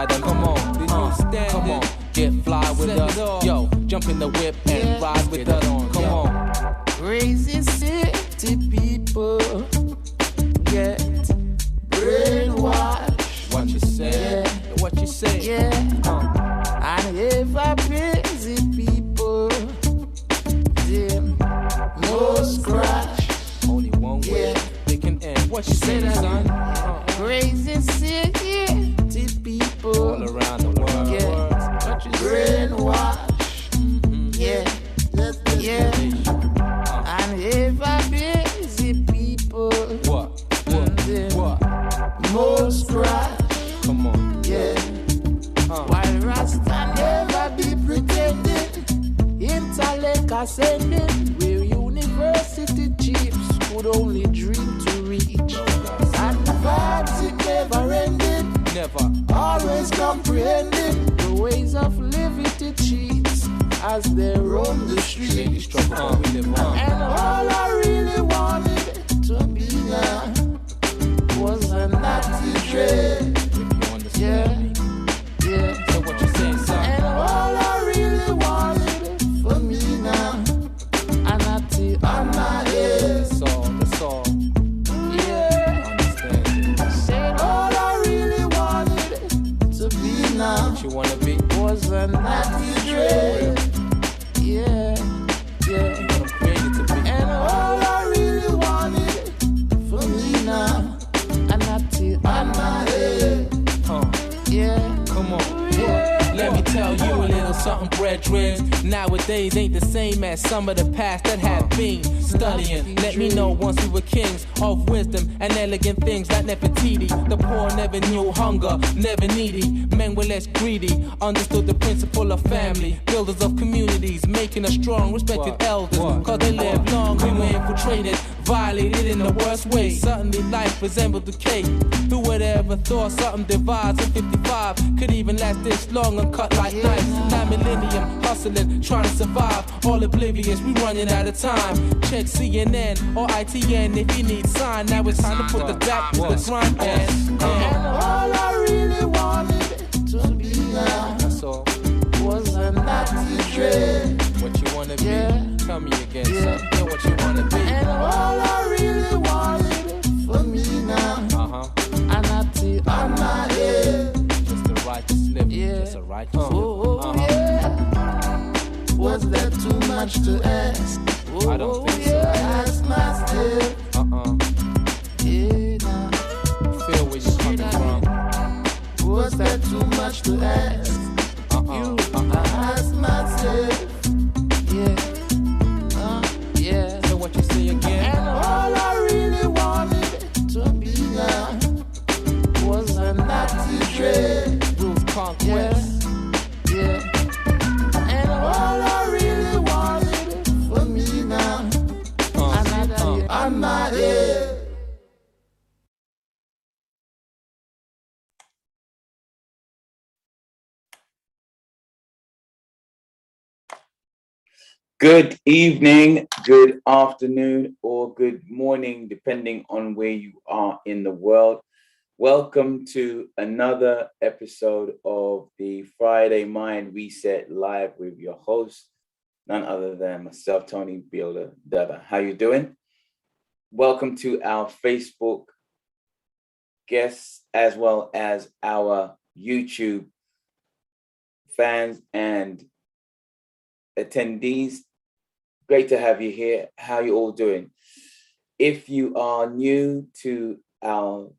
Adam. Come on, come on, get fly with us. Yo, jump in the whip and ride with us. Come on. Crazy city people get brainwashed. What you say? Yeah. What you say? Yeah. And ever crazy people, them no scratch. Only one way they can end. What you say, son? Crazy city people All around the world. get brainwashed. Yeah. Yeah. And ever busy people, What? no scratch. Come on. Yeah. While Rasta never be pretending, intellect ascending, where university chiefs could only dream to reach. And the vibes it never ended, Never. always comprehending the ways of liberty cheats as they roam the streets. Struggle, we live on. And all I really wanted to be now was a natty dread. If you understand me. Yeah. So what you saying, son? And all I really wanted for me now, a natty on my head. That's all. Yeah. Understand it. Said all I really wanted to be now What you wanna be? was a natty dread. Yeah. Yeah. What I'm created to be. And all I really wanted for me now, a natty on my head. Yeah. Come on. Let me tell you a little something, brethren. Nowadays ain't the same as some of the past that have been studying. Let me know once we were kings of wisdom and elegant things like Nefertiti. The poor never knew hunger, never needy. Men were less greedy, understood the principle of family. Builders of communities, making us strong, respected elders. Cause they lived long, we were infiltrated, violated in the worst way. Suddenly life resembled decay. Who would ever thought something devised in 55 could even last this long and cut like knives? Now millennium, hustling, trying to survive. All oblivious, we running out of time. Check CNN or ITN if you need sign. Now it's time to put the back to the grind. And all I really wanted to be now was a natty dread. What you wanna be? Yeah. Tell me again, Yeah. son. Know what you wanna be. And all I really wanted for me now, a natty on my head. Just a righteous living. Yeah. Just a righteous Oh, living. yeah. Was that too much to ask? Oh, I don't think so. yeah. Ask myself. Yeah, nah. Feel where you coming from. Was that too much to ask? You, I ask myself. Yeah. Yeah. So what you say again? And all I really wanted to be now was a natty dread. Rules conquest. Yeah. And all I really wanted for me now, a natty on my head. Good evening, good afternoon, or good morning, depending on where you are in the world. Welcome to another episode of the Friday Mind Reset Live with your host, none other than myself, Tony Builder Dada. How you doing? Welcome to our Facebook guests, as well as our YouTube fans and attendees. Great to have you here. How you all doing? If you are new to our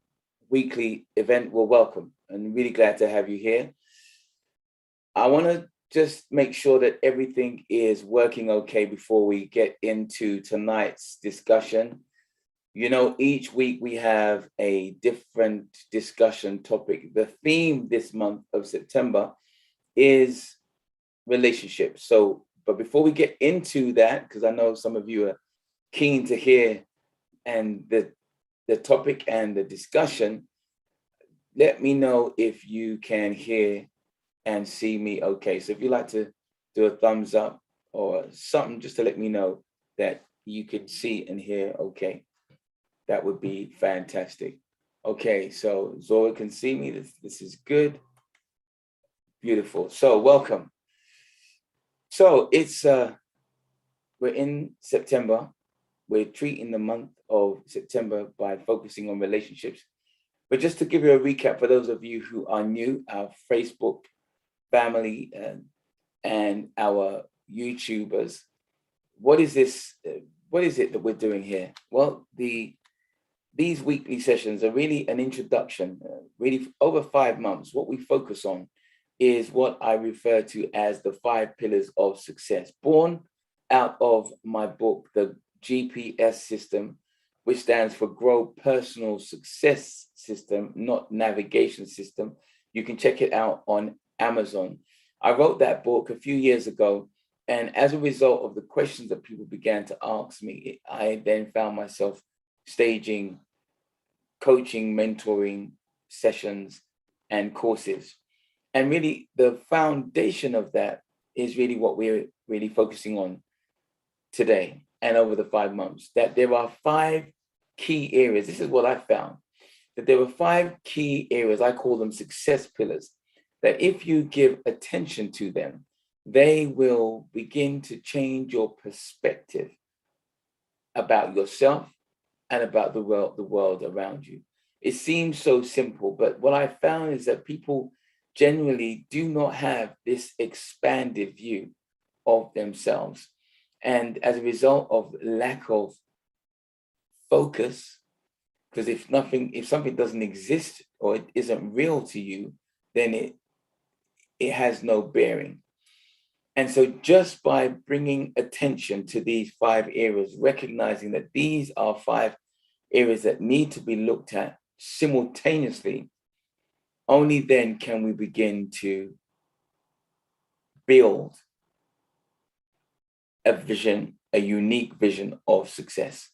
weekly event, well, welcome, and really glad to have you here. I want to just make sure that everything is working okay before we get into tonight's discussion. You know, each week we have a different discussion topic. The theme this month of September is relationships. But before we get into that, because I know some of you are keen to hear and the topic and the discussion, let me know if you can hear and see me okay. So if you'd like to do a thumbs up or something just to let me know that you could see and hear okay, that would be fantastic. Okay, so Zora can see me. This is good. Beautiful. So welcome. So it's we're in September. We're treating the month of September by focusing on relationships. But just to give you a recap for those of you who are new, our Facebook family and our YouTubers, what is this? What is it that we're doing here? Well, these weekly sessions are really an introduction, really over 5 months. What we focus on is what I refer to as the 5 pillars of success, born out of my book, The GPS System, which stands for Grow Personal Success System, not Navigation System. You can check it out on Amazon. I wrote that book a few years ago, and as a result of the questions that people began to ask me, I then found myself staging coaching, mentoring sessions and courses. And really the foundation of that is really what we're really focusing on today and over the 5 months, that there are 5 key areas. This is what I found, that there were 5 key areas, I call them success pillars, that if you give attention to them, they will begin to change your perspective about yourself and about the world around you. It seems so simple, but what I found is that people generally do not have this expanded view of themselves. And as a result of lack of focus, because if something doesn't exist or it isn't real to you, then it has no bearing. And so just by bringing attention to these 5 areas, recognizing that these are 5 areas that need to be looked at simultaneously, only then can we begin to build a vision, a unique vision of success.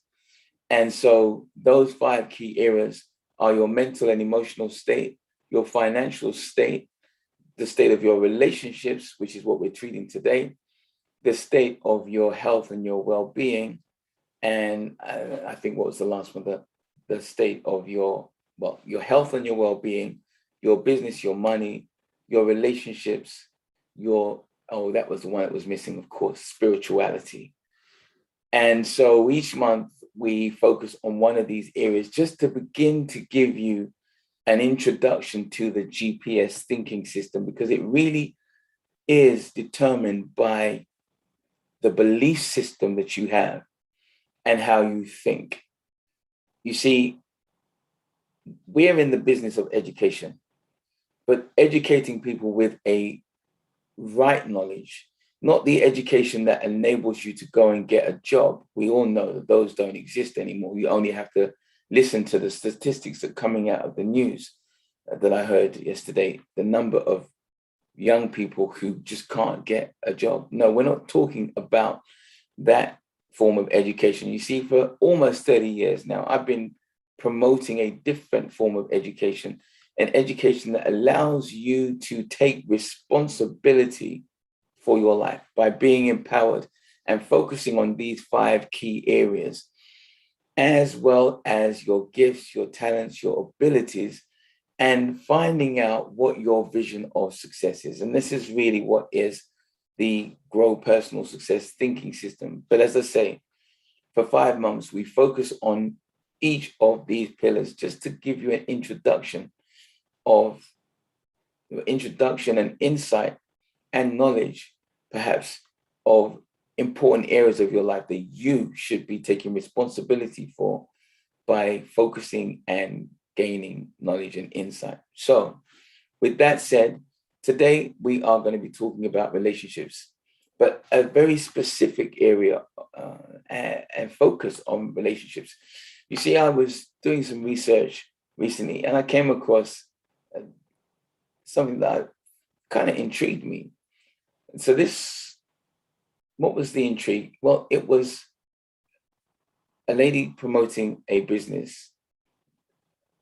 And so those 5 key areas are your mental and emotional state, your financial state, the state of your relationships, which is what we're treating today, the state of your health and your well-being, and I think what was the last one, the state of your health and your well-being, your business, your money, your relationships, that was the one that was missing, of course, spirituality. And so each month we focus on one of these areas just to begin to give you an introduction to the GPS thinking system, because it really is determined by the belief system that you have and how you think. You see, we're in the business of education, but educating people with a right knowledge, not the education that enables you to go and get a job. We all know that those don't exist anymore. You only have to listen to the statistics that are coming out of the news that I heard yesterday, the number of young people who just can't get a job. No, we're not talking about that form of education. You see, for almost 30 years now, I've been promoting a different form of education, an education that allows you to take responsibility for your life by being empowered and focusing on these 5 key areas, as well as your gifts, your talents, your abilities, and finding out what your vision of success is. And this is really what is the Grow Personal Success thinking system. But as I say, for 5 months, we focus on each of these pillars just to give you an introduction and insight and knowledge, perhaps, of important areas of your life that you should be taking responsibility for by focusing and gaining knowledge and insight. So with that said, today we are going to be talking about relationships, but a very specific area and focus on relationships. You see, I was doing some research recently and I came across something that kind of intrigued me. So what was the intrigue? Well, it was a lady promoting a business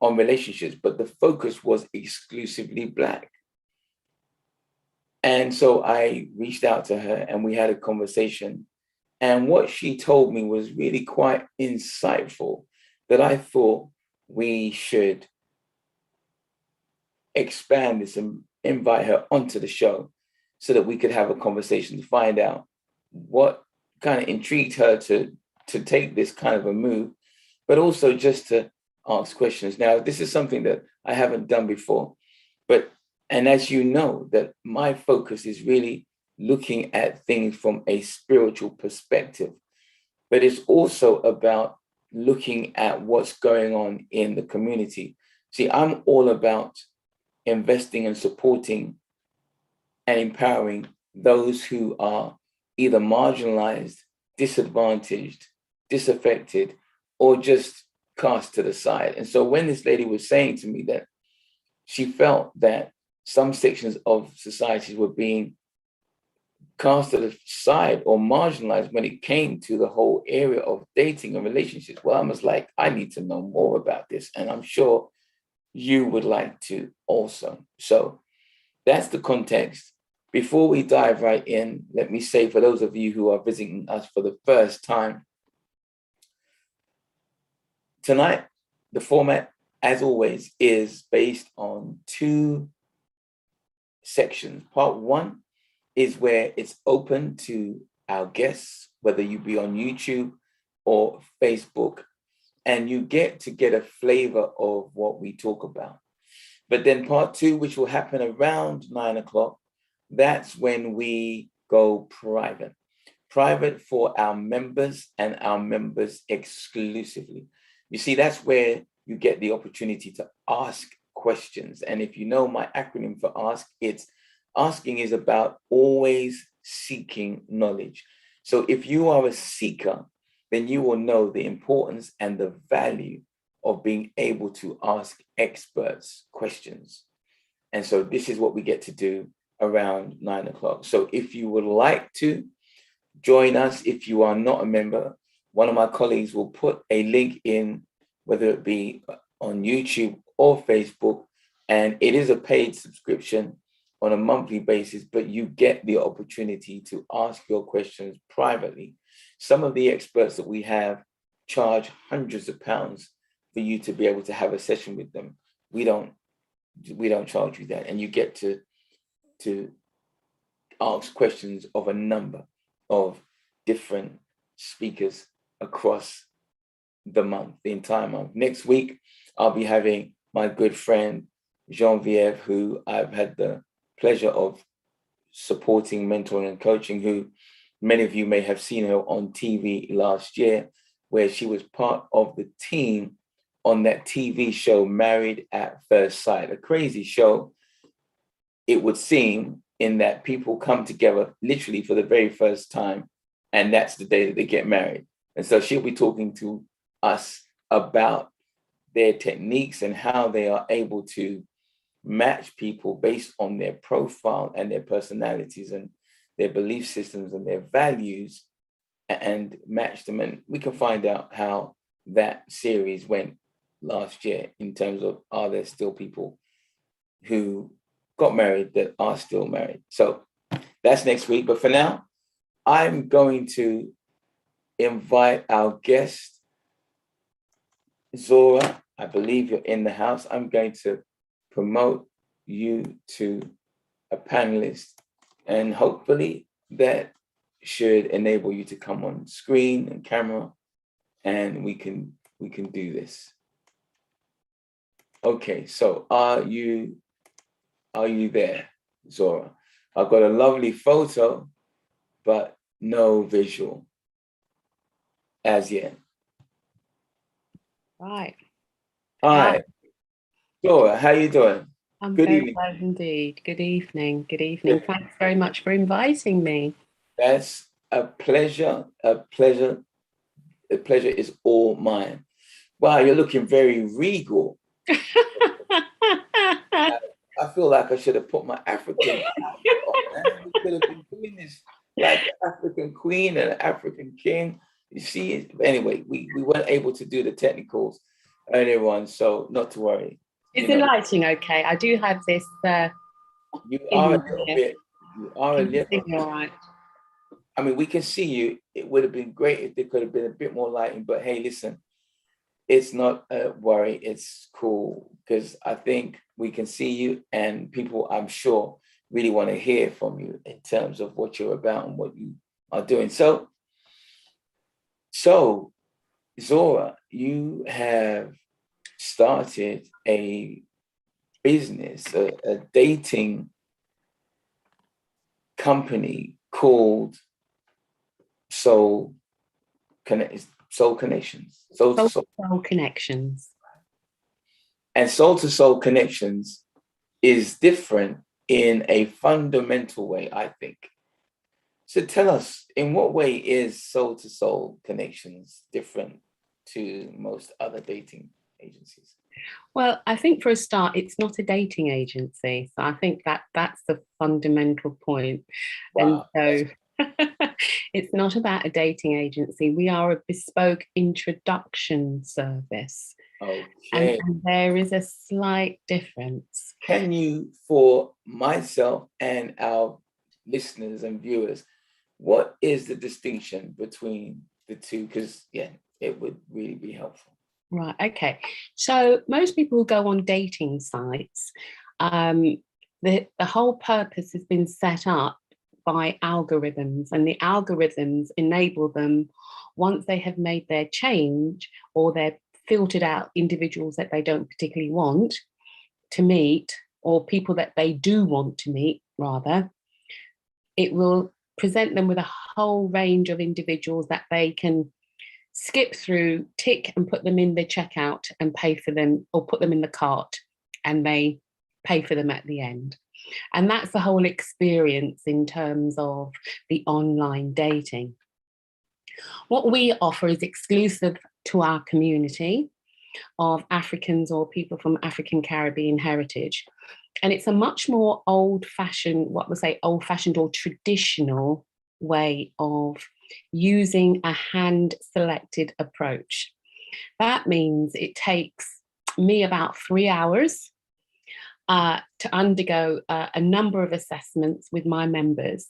on relationships, but the focus was exclusively Black. And so I reached out to her and we had a conversation. And what she told me was really quite insightful, that I thought we should expand this and invite her onto the show so that we could have a conversation to find out what kind of intrigued her to take this kind of a move, but also just to ask questions. Now, this is something that I haven't done before, and as you know, that my focus is really looking at things from a spiritual perspective, but it's also about looking at what's going on in the community. See, I'm all about investing and supporting and empowering those who are either marginalized, disadvantaged, disaffected, or just cast to the side. And so when this lady was saying to me that she felt that some sections of society were being cast to the side or marginalized when it came to the whole area of dating and relationships, well, I was like, I need to know more about this. And I'm sure you would like to also. So that's the context. Before we dive right in, let me say, for those of you who are visiting us for the first time, tonight, the format, as always, is based on two sections. Part one is where it's open to our guests, whether you be on YouTube or Facebook, and you get to get a flavor of what we talk about. But then part two, which will happen around 9 o'clock, that's when we go private for our members and our members exclusively. You see, that's where you get the opportunity to ask questions. And if you know my acronym for ask, it's asking is about always seeking knowledge. So if you are a seeker, then you will know the importance and the value of being able to ask experts questions. And so this is what we get to do around 9 o'clock. So if you would like to join us, if you are not a member, one of my colleagues will put a link in, whether it be on YouTube or Facebook, and it is a paid subscription on a monthly basis, but you get the opportunity to ask your questions privately. Some of the experts that we have charge hundreds of pounds for you to be able to have a session with them. We don't charge you that, and you get to ask questions of a number of different speakers across the month, the entire month. Next week, I'll be having my good friend Geneviève, who I've had the pleasure of supporting, mentoring, and coaching, who many of you may have seen her on TV last year, where she was part of the team on that TV show, Married at First Sight, a crazy show, it would seem, in that people come together literally for the very first time, and that's the day that they get married. And so she'll be talking to us about their techniques and how they are able to match people based on their profile and their personalities and their belief systems and their values, and match them. And we can find out how that series went last year in terms of, are there still people who got married that are still married? So that's next week. But for now, I'm going to invite our guest, Zora. I believe you're in the house. I'm going to promote you to a panelist, and hopefully that should enable you to come on screen and camera, and we can do this. Okay, so are you there, Zora? I've got a lovely photo, but no visual as yet. Right. Hi, Zora, how you doing? I'm Good very evening. well indeed. Good evening. Good evening. Thanks very much for inviting me. That's a pleasure. A pleasure. The pleasure is all mine. Wow, you're looking very regal. I feel like I should have put my African outfit on, man. We could have been doing this like an African queen and an African king. You see, anyway, we weren't able to do the technicals earlier on, so not to worry. Is the lighting okay? I do have this. You are a little bit. You are a little bit. All right. I mean, we can see you. It would have been great if there could have been a bit more lighting, but hey, listen, It's not a worry. It's cool because I think we can see you, and people, I'm sure, really want to hear from you in terms of what you're about and what you are doing. So Zora, you have started a business, a dating company called Soul Connections. Soul to Soul. Soul Connections. And Soul to Soul Connections is different in a fundamental way, I think. So tell us, in what way is Soul to Soul Connections different to most other dating agencies? Well, I think for a start, it's not a dating agency. So I think that's the fundamental point. Wow. And so it's not about a dating agency. We are a bespoke introduction service. Okay. And there is a slight difference. Can you, for myself and our listeners and viewers, what is the distinction between the two? Because, yeah, it would really be helpful. Right, okay. So most people who go on dating sites, the whole purpose has been set up by algorithms, and the algorithms enable them, once they have made their change or they've filtered out individuals that they don't particularly want to meet, or people that they do want to meet, rather, it will present them with a whole range of individuals that they can skip through, tick and put them in the checkout and pay for them, or put them in the cart and they pay for them at the end. And that's the whole experience in terms of the online dating. What we offer is exclusive to our community of Africans or people from African Caribbean heritage. And it's a much more old-fashioned, old-fashioned or traditional way of using a hand-selected approach. That means it takes me about 3 hours to undergo a number of assessments with my members.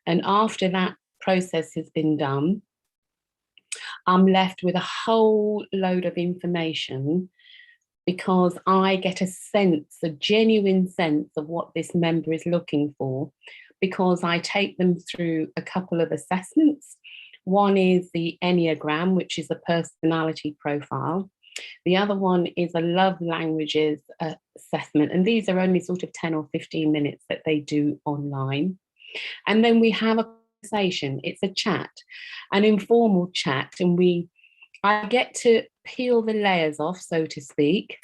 And after that process has been done, I'm left with a whole load of information, because I get a genuine sense of what this member is looking for, because I take them through a couple of assessments. One is the Enneagram, which is a personality profile. The other one is a love languages assessment. And these are only sort of 10 or 15 minutes that they do online. And then we have a conversation. It's a chat, an informal chat. And I get to peel the layers off, so to speak.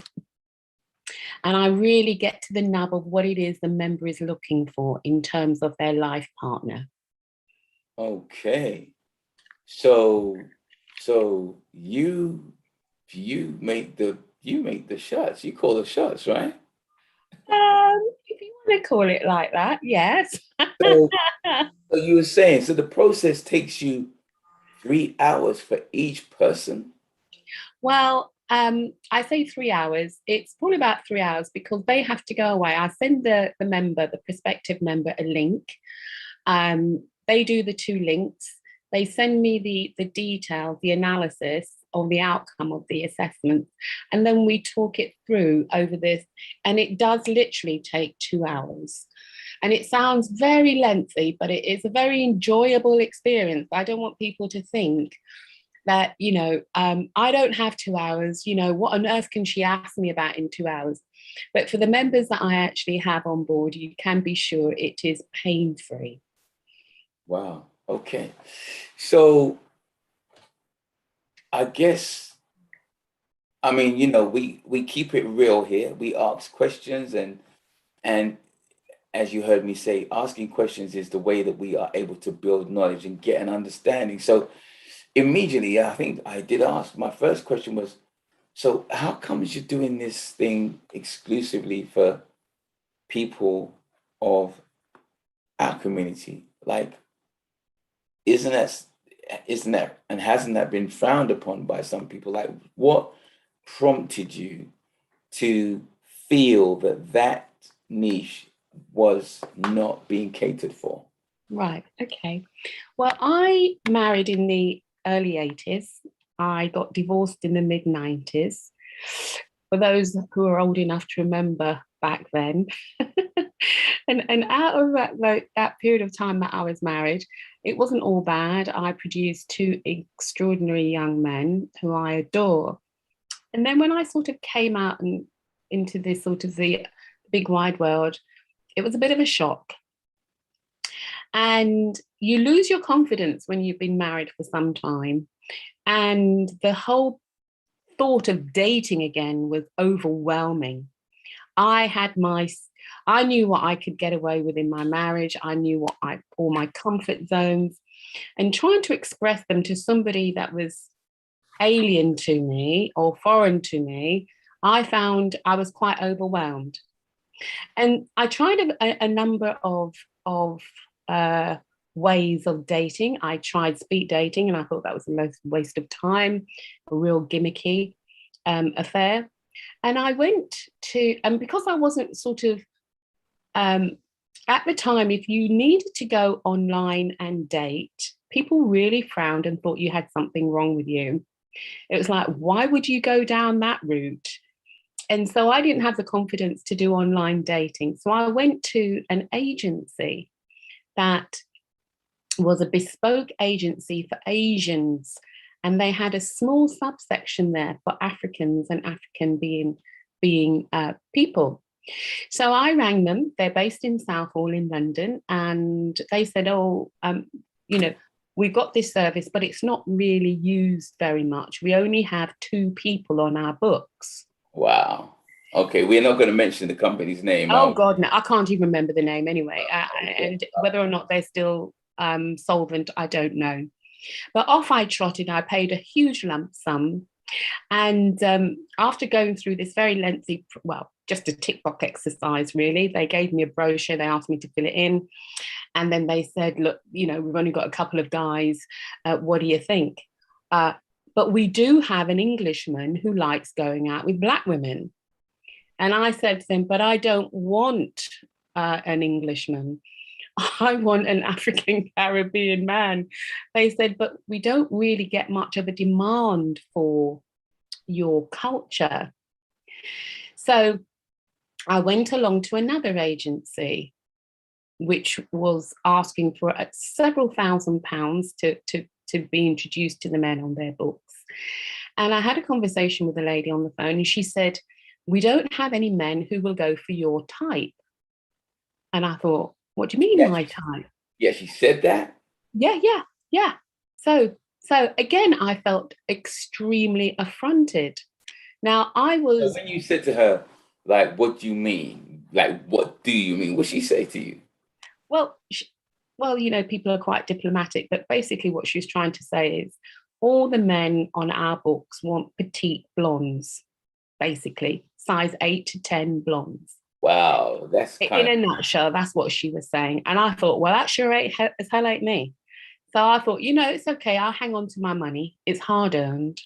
And I really get to the nub of what it is the member is looking for in terms of their life partner. Okay. So you make the shots. You call the shots, right? If you want to call it like that, yes. So you were saying, so the process takes you 3 hours for each person? Well, I say 3 hours. It's probably about 3 hours because they have to go away. I send the prospective member, a link. They do the 2 links. They send me the details, the analysis of the outcome of the assessment, and then we talk it through over this. And it does literally take 2 hours. And it sounds very lengthy, but it is a very enjoyable experience. I don't want people to think that, I don't have 2 hours, what on earth can she ask me about in 2 hours? But for the members that I actually have on board, you can be sure it is pain-free. Wow. Okay. So I guess, we keep it real here. We ask questions, and as you heard me say, asking questions is the way that we are able to build knowledge and get an understanding. So immediately, I think I did ask, my first question was, so how comes you're doing this thing exclusively for people of our community? Like, isn't that, and hasn't that been frowned upon by some people? Like, what prompted you to feel that niche was not being catered for? Right, okay. Well, I married in the early 80s. I got divorced in the mid-90s. For those who are old enough to remember back then. And out of that period of time that I was married, it wasn't all bad. I produced two extraordinary young men who I adore. And then when I sort of came out and into this sort of the big wide world, it was a bit of a shock. And you lose your confidence when you've been married for some time. And the whole thought of dating again was overwhelming. I knew what I could get away with in my marriage. I knew all my comfort zones, and trying to express them to somebody that was alien to me or foreign to me, I found I was quite overwhelmed. And I tried a number of ways of dating. I tried speed dating, and I thought that was the most waste of time, a real gimmicky affair. And I went to, and because I wasn't sort of, at the time, if you needed to go online and date, people really frowned and thought you had something wrong with you. It was like, why would you go down that route? And so I didn't have the confidence to do online dating. So I went to an agency that was a bespoke agency for Asians. And they had a small subsection there for Africans, and African being people. So I rang them. They're based in Southall in London. And they said, we've got this service, but it's not really used very much. We only have 2 people on our books. Wow. Okay, we're not going to mention the company's name. Oh, God, no, I can't even remember the name anyway. And whether or not they're still solvent, I don't know. But off I trotted. I paid a huge lump sum. And after going through this very lengthy, just a tick box exercise, really, they gave me a brochure. They asked me to fill it in. And then they said, look, we've only got a couple of guys. What do you think? But we do have an Englishman who likes going out with black women. And I said to them, but I don't want an Englishman. I want an African Caribbean man. They said, but we don't really get much of a demand for your culture. So I went along to another agency, which was asking for several £1,000s to be introduced to the men on their books. And I had a conversation with a lady on the phone, and she said, we don't have any men who will go for your type. And I thought, what do you mean, my type? Yeah, she said that? Yeah. So again, I felt extremely affronted. Now, So when you said to her, like, what do you mean? Like, what do you mean? What did she say to you? Well, people are quite diplomatic, but basically what she's trying to say is all the men on our books want petite blondes, basically, size 8 to 10 blondes. Wow, that's in a nutshell, that's what she was saying. And I thought, well, that sure as hell ain't me. So I thought, it's okay, I'll hang on to my money. It's hard earned.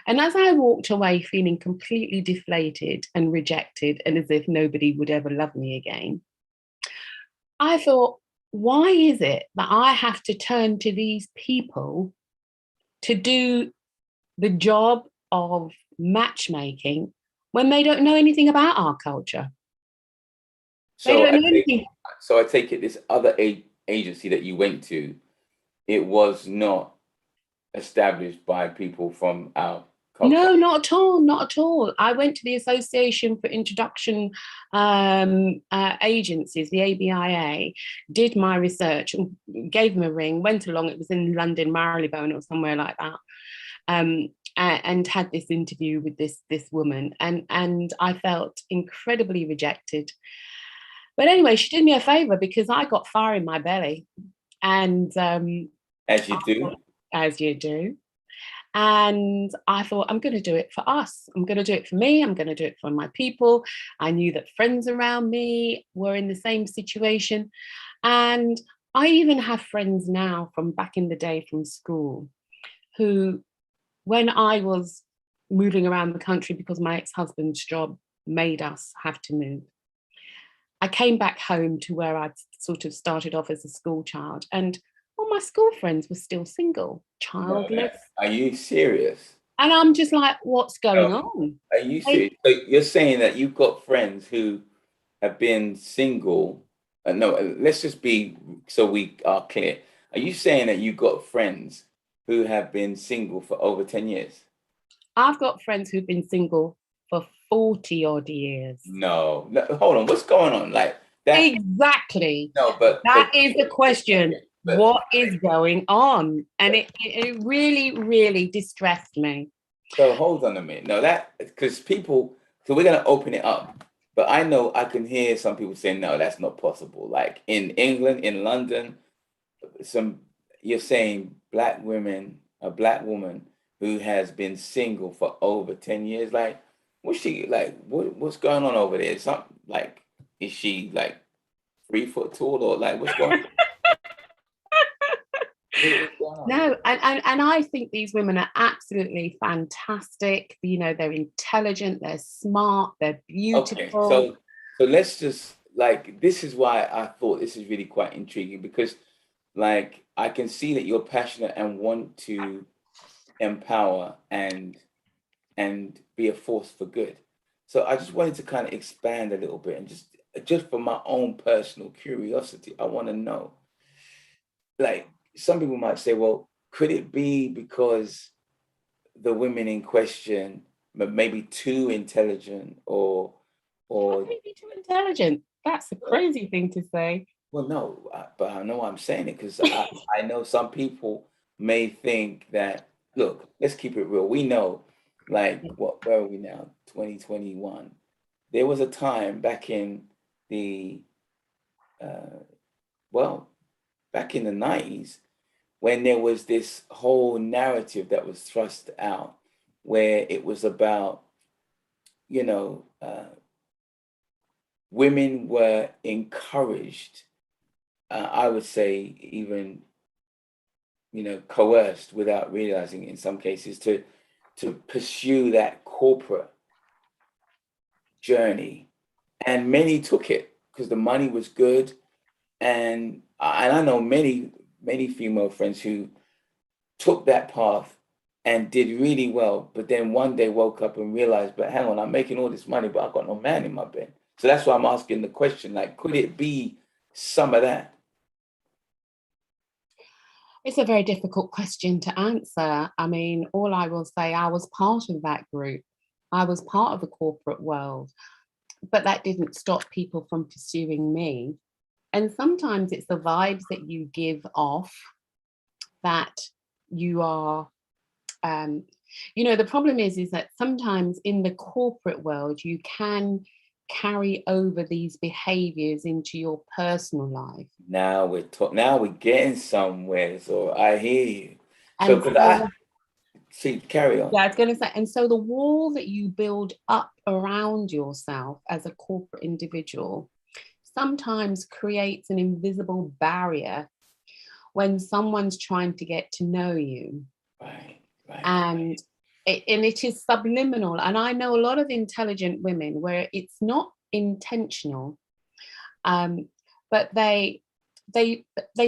And as I walked away feeling completely deflated and rejected, and as if nobody would ever love me again, I thought, why is it that I have to turn to these people to do the job of matchmaking when they don't know anything about our culture? So I take it this other agency that you went to, it was not established by people from our culture? No, not at all. I went to the Association for Introduction Agencies, the ABIA, did my research, gave them a ring, went along. It was in London, Marylebone or somewhere like that. And had this interview with this woman, and I felt incredibly rejected. But anyway, she did me a favor because I got fire in my belly. And as you do. And I thought, I'm going to do it for us. I'm going to do it for me. I'm going to do it for my people. I knew that friends around me were in the same situation. And I even have friends now from back in the day from school who, when I was moving around the country because my ex-husband's job made us have to move, I came back home to where I'd sort of started off as a school child. And All my school friends were still single, No, childless. are you serious? And I'm just like, what's going No. on? Are you They, serious? So you're saying that you've got friends who have been single. No, let's just be so we are clear. Are you saying that you've got friends who have been single for over 10 years? I've got friends who've been single for 40 odd years. No, no, hold on. What's going on? Like that? Exactly. No, That is the question. but What is going on? And it really, really distressed me. so hold on a minute. No, that because people. So we're gonna open it up. But I know I can hear some people saying, no, that's not possible. Like in England, in London, some you're saying black women, a black woman who has been single for over 10 years. Like, what's she like? What's going on over there? It's not like, is she like 3 foot tall or like what's going on? What's going on? No, and I think these women are absolutely fantastic. You know, they're intelligent, they're smart, they're Okay, beautiful. so let's just like this is why I thought this is really quite intriguing because like I can see that you're passionate and want to empower and be a force for good. So I just wanted to kind of expand a little bit and just for my own personal curiosity, I want to know, like some people might say, well, could it be because the women in question maybe too intelligent How or can you be too intelligent? That's a crazy thing to say. well, no, but I know I'm saying it because I know some people may think that, look, let's keep it real. We know, like, where are we now? 2021. There was a time back in the, uh, well, back in the 90s when there was this whole narrative that was thrust out where it was about, you know, women were encouraged, I would say even coerced without realizing it in some cases to pursue that corporate journey. And many took it because the money was good. And I know many female friends who took that path and did really well, but then one day woke up and realized, but hang on, I'm making all this money, but I've got no man in my bed. So that's why I'm asking the question, like, could it be some of that? It's a very difficult question to answer. I mean, all I will say, I was part of that group. I was part of the corporate world, but that didn't stop people from pursuing me. And sometimes it's the vibes that you give off that you are, the problem is that sometimes in the corporate world, you can carry over these behaviors into your personal life. Now we're getting somewhere. So I hear you. So And could so, I see carry on? yeah, I was going to say, and so the wall that you build up around yourself as a corporate individual sometimes creates an invisible barrier when someone's trying to get to know you. Right. And it is subliminal. And I know a lot of intelligent women where it's not intentional, but they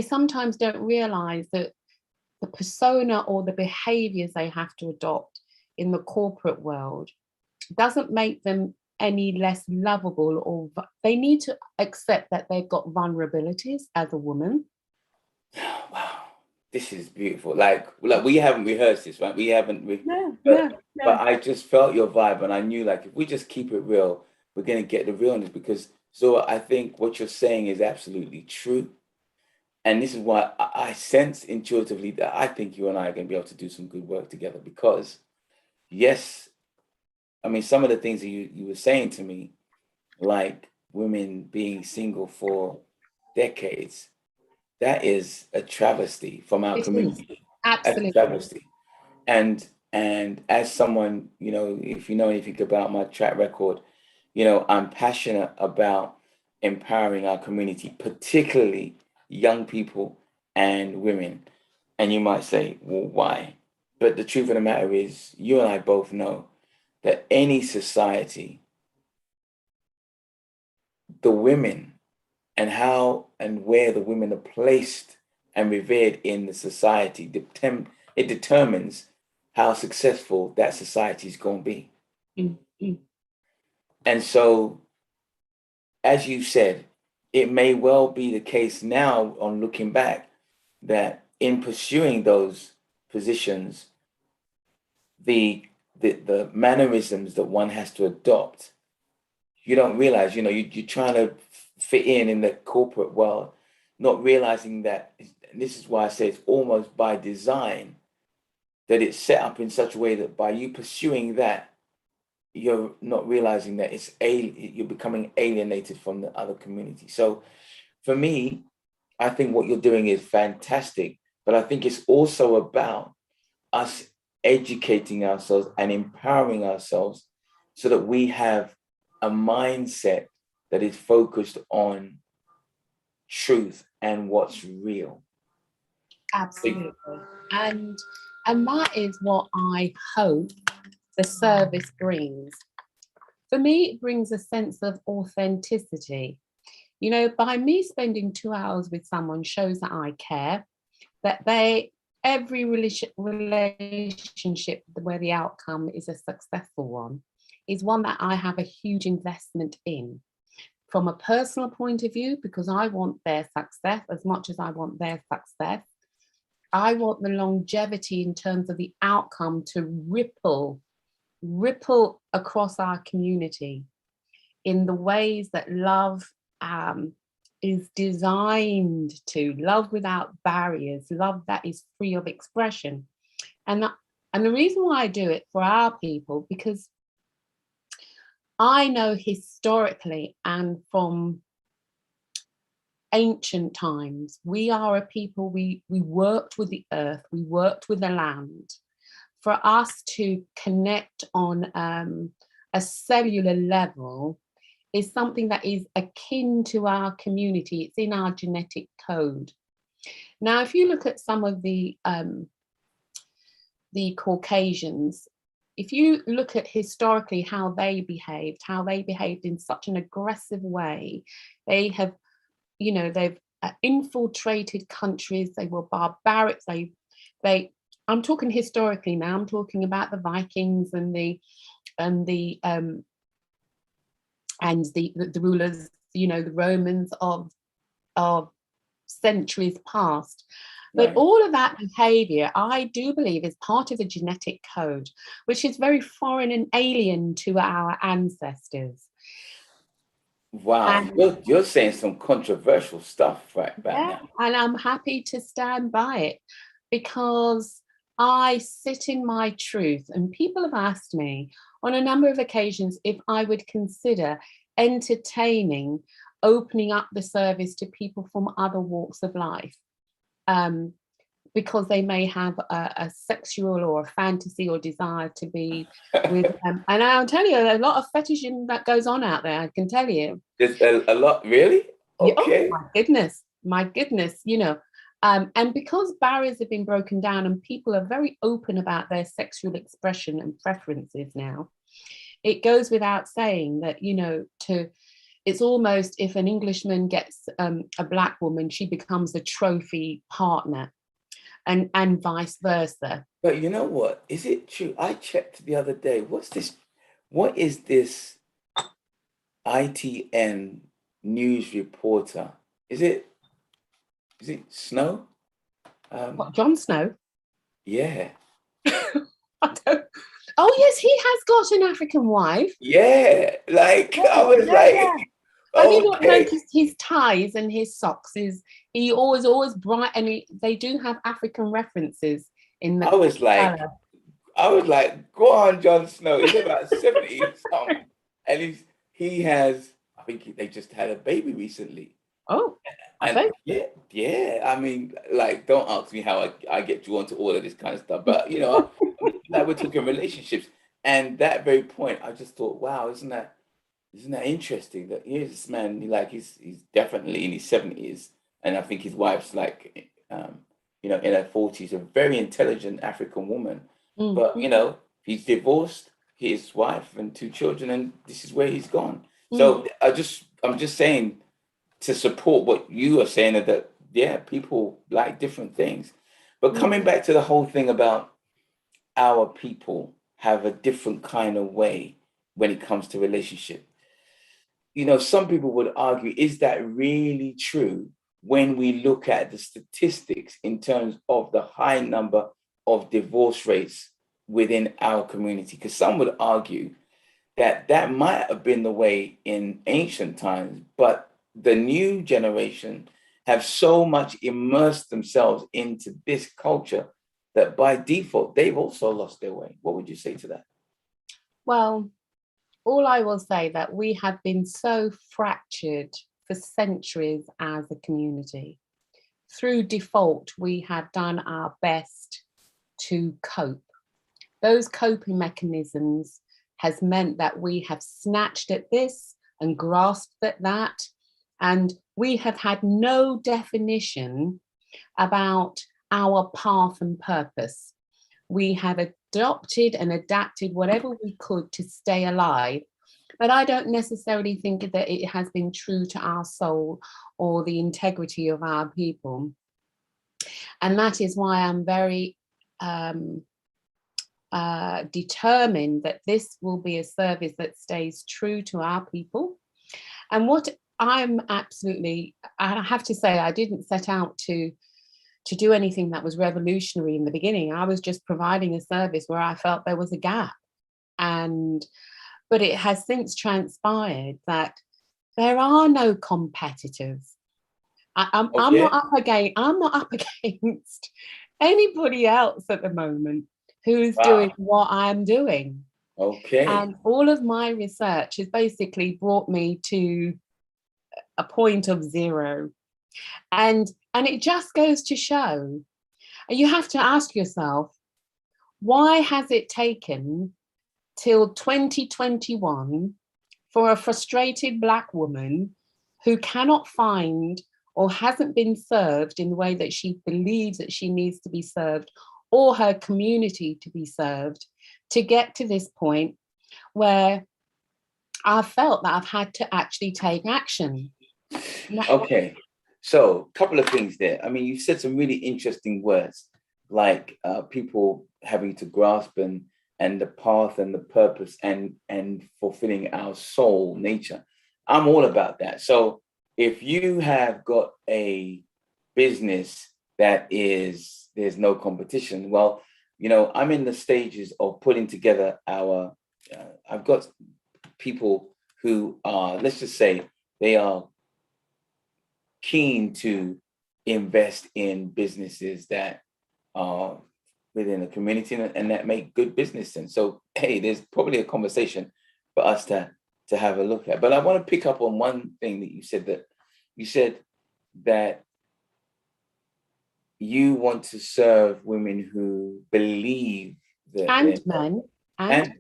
sometimes don't realize that the persona or the behaviors they have to adopt in the corporate world doesn't make them any less lovable, or they need to accept that they've got vulnerabilities as a woman. Wow, this is beautiful. Like we haven't rehearsed this, right? We haven't. No. But I just felt your vibe, and I knew like if we just keep it real, we're gonna get the realness. Because so I think what you're saying is absolutely true, and this is why I sense intuitively that I think you and I are gonna be able to do some good work together. Because yes, I mean some of the things that you were saying to me, like women being single for decades. That is a travesty from our It is. community. That's a Absolutely. travesty. And as someone, if you know anything about my track record, I'm passionate about empowering our community, particularly young people and women. And you might say, well, why? But the truth of the matter is, you and I both know that any society, the women and how and where the women are placed and revered in the society, it determines how successful that society is going to be. Mm-hmm. And so, as you said, it may well be the case now, on looking back, that in pursuing those positions, the mannerisms that one has to adopt, you don't realize, you're trying to fit in the corporate world, not realizing that, and this is why I say it's almost by design, that it's set up in such a way that by you pursuing that, you're not realizing that you're becoming alienated from the other community. So for me, I think what you're doing is fantastic, but I think it's also about us educating ourselves and empowering ourselves so that we have a mindset that is focused on truth and what's real. Absolutely. And that is what I hope the service brings. For me, it brings a sense of authenticity. By me spending 2 hours with someone shows that I care, that every relationship where the outcome is a successful one is one that I have a huge investment in. From a personal point of view, because I want their success as much as I want their success. I want the longevity in terms of the outcome to ripple across our community in the ways that love is designed to, love without barriers, love that is free of expression. And the reason why I do it for our people, because I know historically and from ancient times, we are a people, we worked with the earth, we worked with the land. For us to connect on a cellular level is something that is akin to our community. It's in our genetic code. Now, if you look at some of the Caucasians, if you look at historically how they behaved in such an aggressive way, they have, they've infiltrated countries. They were barbaric. I'm talking historically now. I'm talking about the Vikings and the rulers, the Romans of centuries past. But Right. all of that behavior, I do believe, is part of the genetic code, which is very foreign and alien to our ancestors. Wow, you're saying some controversial stuff right now. And I'm happy to stand by it because I sit in my truth. And people have asked me on a number of occasions if I would consider entertaining, opening up the service to people from other walks of life. Because they may have a sexual or a fantasy or desire to be with them. And I'll tell you, a lot of fetishing that goes on out there, I can tell you. There's a lot, really? Okay. Oh, my goodness, and because barriers have been broken down and people are very open about their sexual expression and preferences now, it goes without saying that, it's almost if an Englishman gets a Black woman, she becomes a trophy partner. And vice versa. But you know what? Is it true? I checked the other day. What is this ITN news reporter? Is it Snow? What, Jon Snow? Yeah. Oh yes, he has got an African wife. Yeah. I was like, have you not noticed his ties and his socks? He always bright, and they do have African references in the. I was like, go on, Jon Snow. He's about 70 something, and he has. I think they just had a baby recently. Oh, and yeah. I mean, don't ask me how I get drawn to all of this kind of stuff, but we're talking relationships, and that very point, I just thought, wow, isn't that interesting that here's this man, he's definitely in his 70s, and I think his wife's in her 40s, a very intelligent African woman. But he's divorced his wife and 2 children, and this is where he's gone. So I'm just saying, to support what you are saying, that yeah, people like different things. But coming back to the whole thing about our people have a different kind of way when it comes to relationship. You know, some people would argue, is that really true when we look at the statistics in terms of the high number of divorce rates within our community? Because some would argue that that might have been the way in ancient times, but the new generation have so much immersed themselves into this culture that by default, they've also lost their way. What would you say to that? Well, all I will say that we have been so fractured for centuries as a community. Through default, we have done our best to cope. Those coping mechanisms has meant that we have snatched at this and grasped at that. And we have had no definition about our path and purpose. We have adopted and adapted whatever we could to stay alive. But I don't necessarily think that it has been true to our soul or the integrity of our people. And that is why I'm very determined that this will be a service that stays true to our people. And what I'm absolutely, I have to say, I didn't set out to do anything that was revolutionary in the beginning. I was just providing a service where I felt there was a gap. But it has since transpired that there are no competitors. I'm not up against anybody else at the moment who's doing what I'm doing. Okay. And all of my research has basically brought me to a point of zero. And it just goes to show, you have to ask yourself, why has it taken till 2021 for a frustrated Black woman who cannot find or hasn't been served in the way that she believes that she needs to be served, or her community to be served, to get to this point where I felt that I've had to actually take action? Okay, so a couple of things there. I mean, you said some really interesting words, like people having to grasp and the path and the purpose and fulfilling our soul nature. I'm all about that. So if you have got a business that is, there's no competition, well, you know, I'm in the stages of putting together our, I've got people who are, let's just say, they are keen to invest in businesses that are within the community and that make good business sense. So, hey, there's probably a conversation for us to have a look at. But I want to pick up on one thing that you said that you want to serve women who believe that and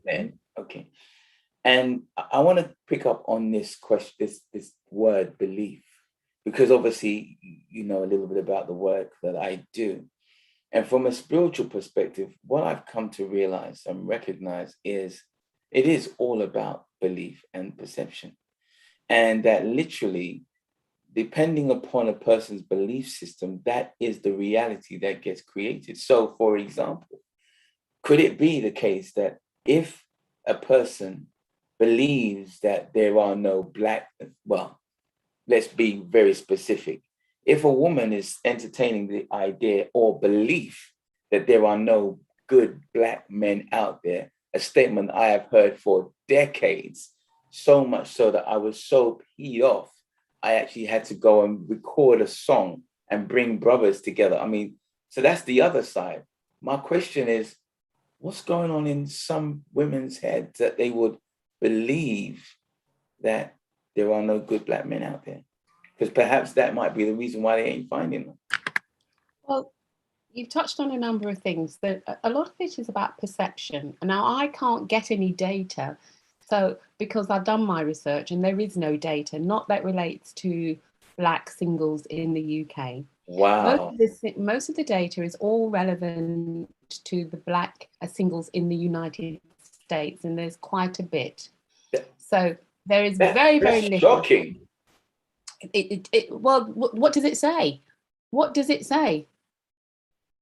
men. Okay. And I want to pick up on this question, this word belief, because obviously you know a little bit about the work that I do. And from a spiritual perspective, what I've come to realize and recognize is it is all about belief and perception. And that literally, depending upon a person's belief system, that is the reality that gets created. So, for example, could it be the case that if a person believes that there are no Black, well, let's be very specific. If a woman is entertaining the idea or belief that there are no good Black men out there, a statement I have heard for decades, so much so that I was so peed off, I actually had to go and record a song and bring brothers together. I mean, so that's the other side. My question is, what's going on in some women's heads that they would believe that there are no good Black men out there? Because perhaps that might be the reason why they ain't finding them. Well, you've touched on a number of things. That a lot of it is about perception. And now I can't get any data. So because I've done my research and there is no data, not that relates to Black singles in the UK. Wow. Most of the data is all relevant to the Black singles in the United States, and there's quite a bit. So there is very little. Shocking. Well, what does it say? what does it say?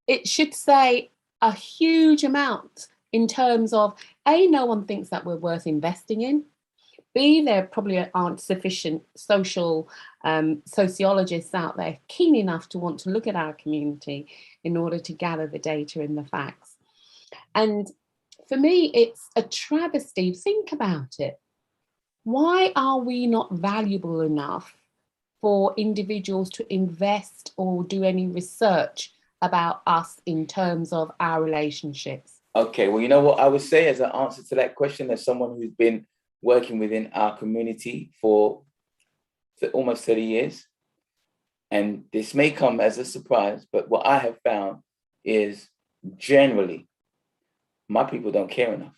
It should say a huge amount in terms of, A, no one thinks that we're worth investing in. B, there probably aren't sufficient social sociologists out there keen enough to want to look at our community in order to gather the data and the facts. And for me, it's a travesty. Think about it. Why are we not valuable enough for individuals to invest or do any research about us in terms of our relationships? Okay, well, you know what I would say as an answer to that question, as someone who's been working within our community for almost 30 years, and this may come as a surprise, but what I have found is generally, my people don't care enough.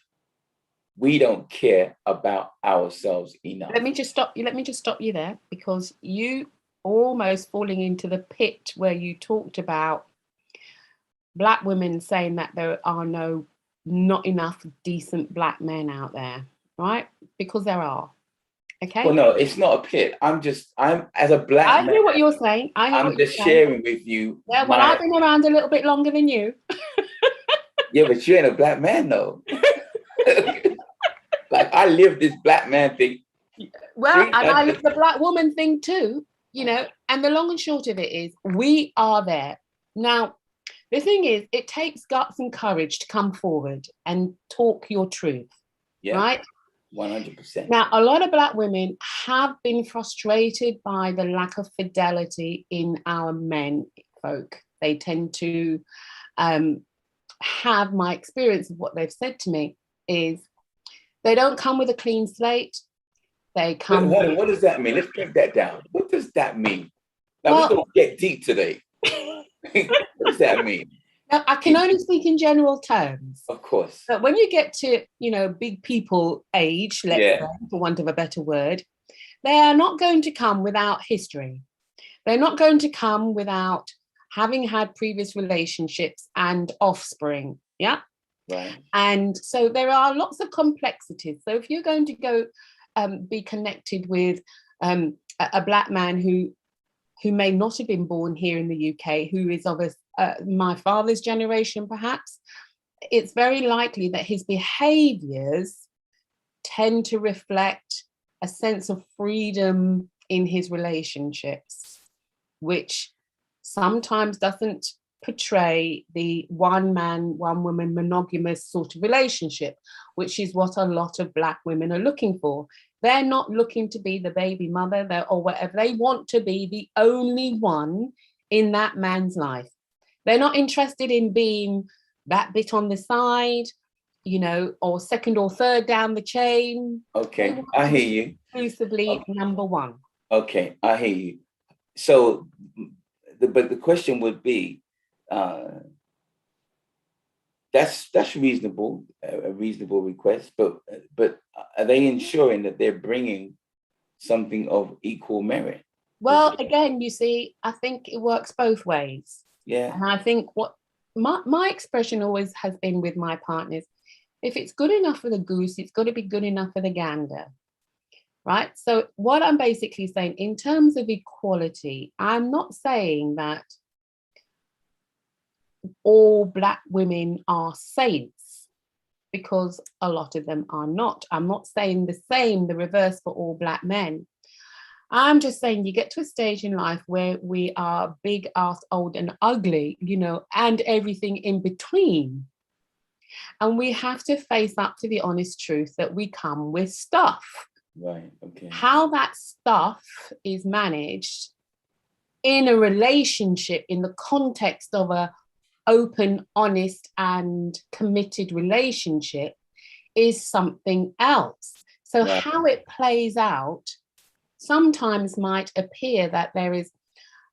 We don't care about ourselves enough. Let me just stop you there, because you almost falling into the pit where you talked about Black women saying that there are not enough decent Black men out there, right? Because there are. Okay. Well, no, it's not a pit. I'm as a Black man. I hear what you're saying. I'm just sharing with you. Yeah, well, I've been around a little bit longer than you. Yeah, but you ain't a Black man, though. Like, I live this Black man thing. Well, and I live the Black woman thing too, and the long and short of it is we are there. Now, the thing is, it takes guts and courage to come forward and talk your truth, right? 100%. Now, a lot of Black women have been frustrated by the lack of fidelity in our men folk. They tend to have, my experience of what they've said to me is, they don't come with a clean slate. They come. What does that mean? Let's break that down. What does that mean? Now, we're going to get deep today. What does that mean? Now, I can only speak in general terms. Of course. But when you get to, big people age, let's say, for want of a better word, they are not going to come without history. They're not going to come without having had previous relationships and offspring. Yeah. Right. And so there are lots of complexities. So if you're going to go be connected with a Black man who may not have been born here in the UK, who is of my father's generation, perhaps, it's very likely that his behaviours tend to reflect a sense of freedom in his relationships, which sometimes doesn't portray the one man, one woman monogamous sort of relationship, which is what a lot of Black women are looking for. They're not looking to be the baby mother or whatever. They want to be the only one in that man's life. They're not interested in being that bit on the side, or second or third down the chain. Okay, I hear you. Exclusively number one. Okay, I hear you. So, but the question would be, that's reasonable, a reasonable request, but are they ensuring that they're bringing something of equal merit? Well, again, you see, I think it works both ways. Yeah. And I think what my expression always has been with my partners, if it's good enough for the goose, it's got to be good enough for the gander. Right? So what I'm basically saying, in terms of equality, I'm not saying that all Black women are saints, because a lot of them are not. I'm not saying the reverse for all Black men. I'm just saying you get to a stage in life where we are big, ass, old and ugly, and everything in between. And we have to face up to the honest truth that we come with stuff. Right, okay. How that stuff is managed in a relationship, in the context of a open, honest and committed relationship, is something else. So right. How it plays out sometimes might appear that there is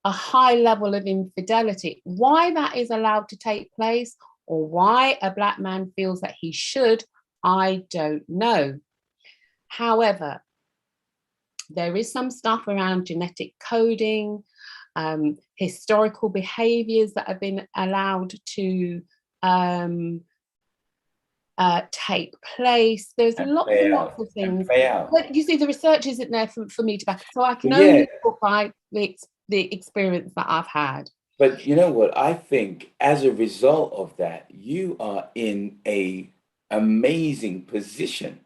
a high level of infidelity. Why that is allowed to take place, or why a Black man feels that he should, I don't know. However, there is some stuff around genetic coding, historical behaviours that have been allowed to take place. There's lots and lots of things. But you see, the research isn't there for me to back. So I can only talk by the experience that I've had. But you know what? I think as a result of that, you are in a amazing position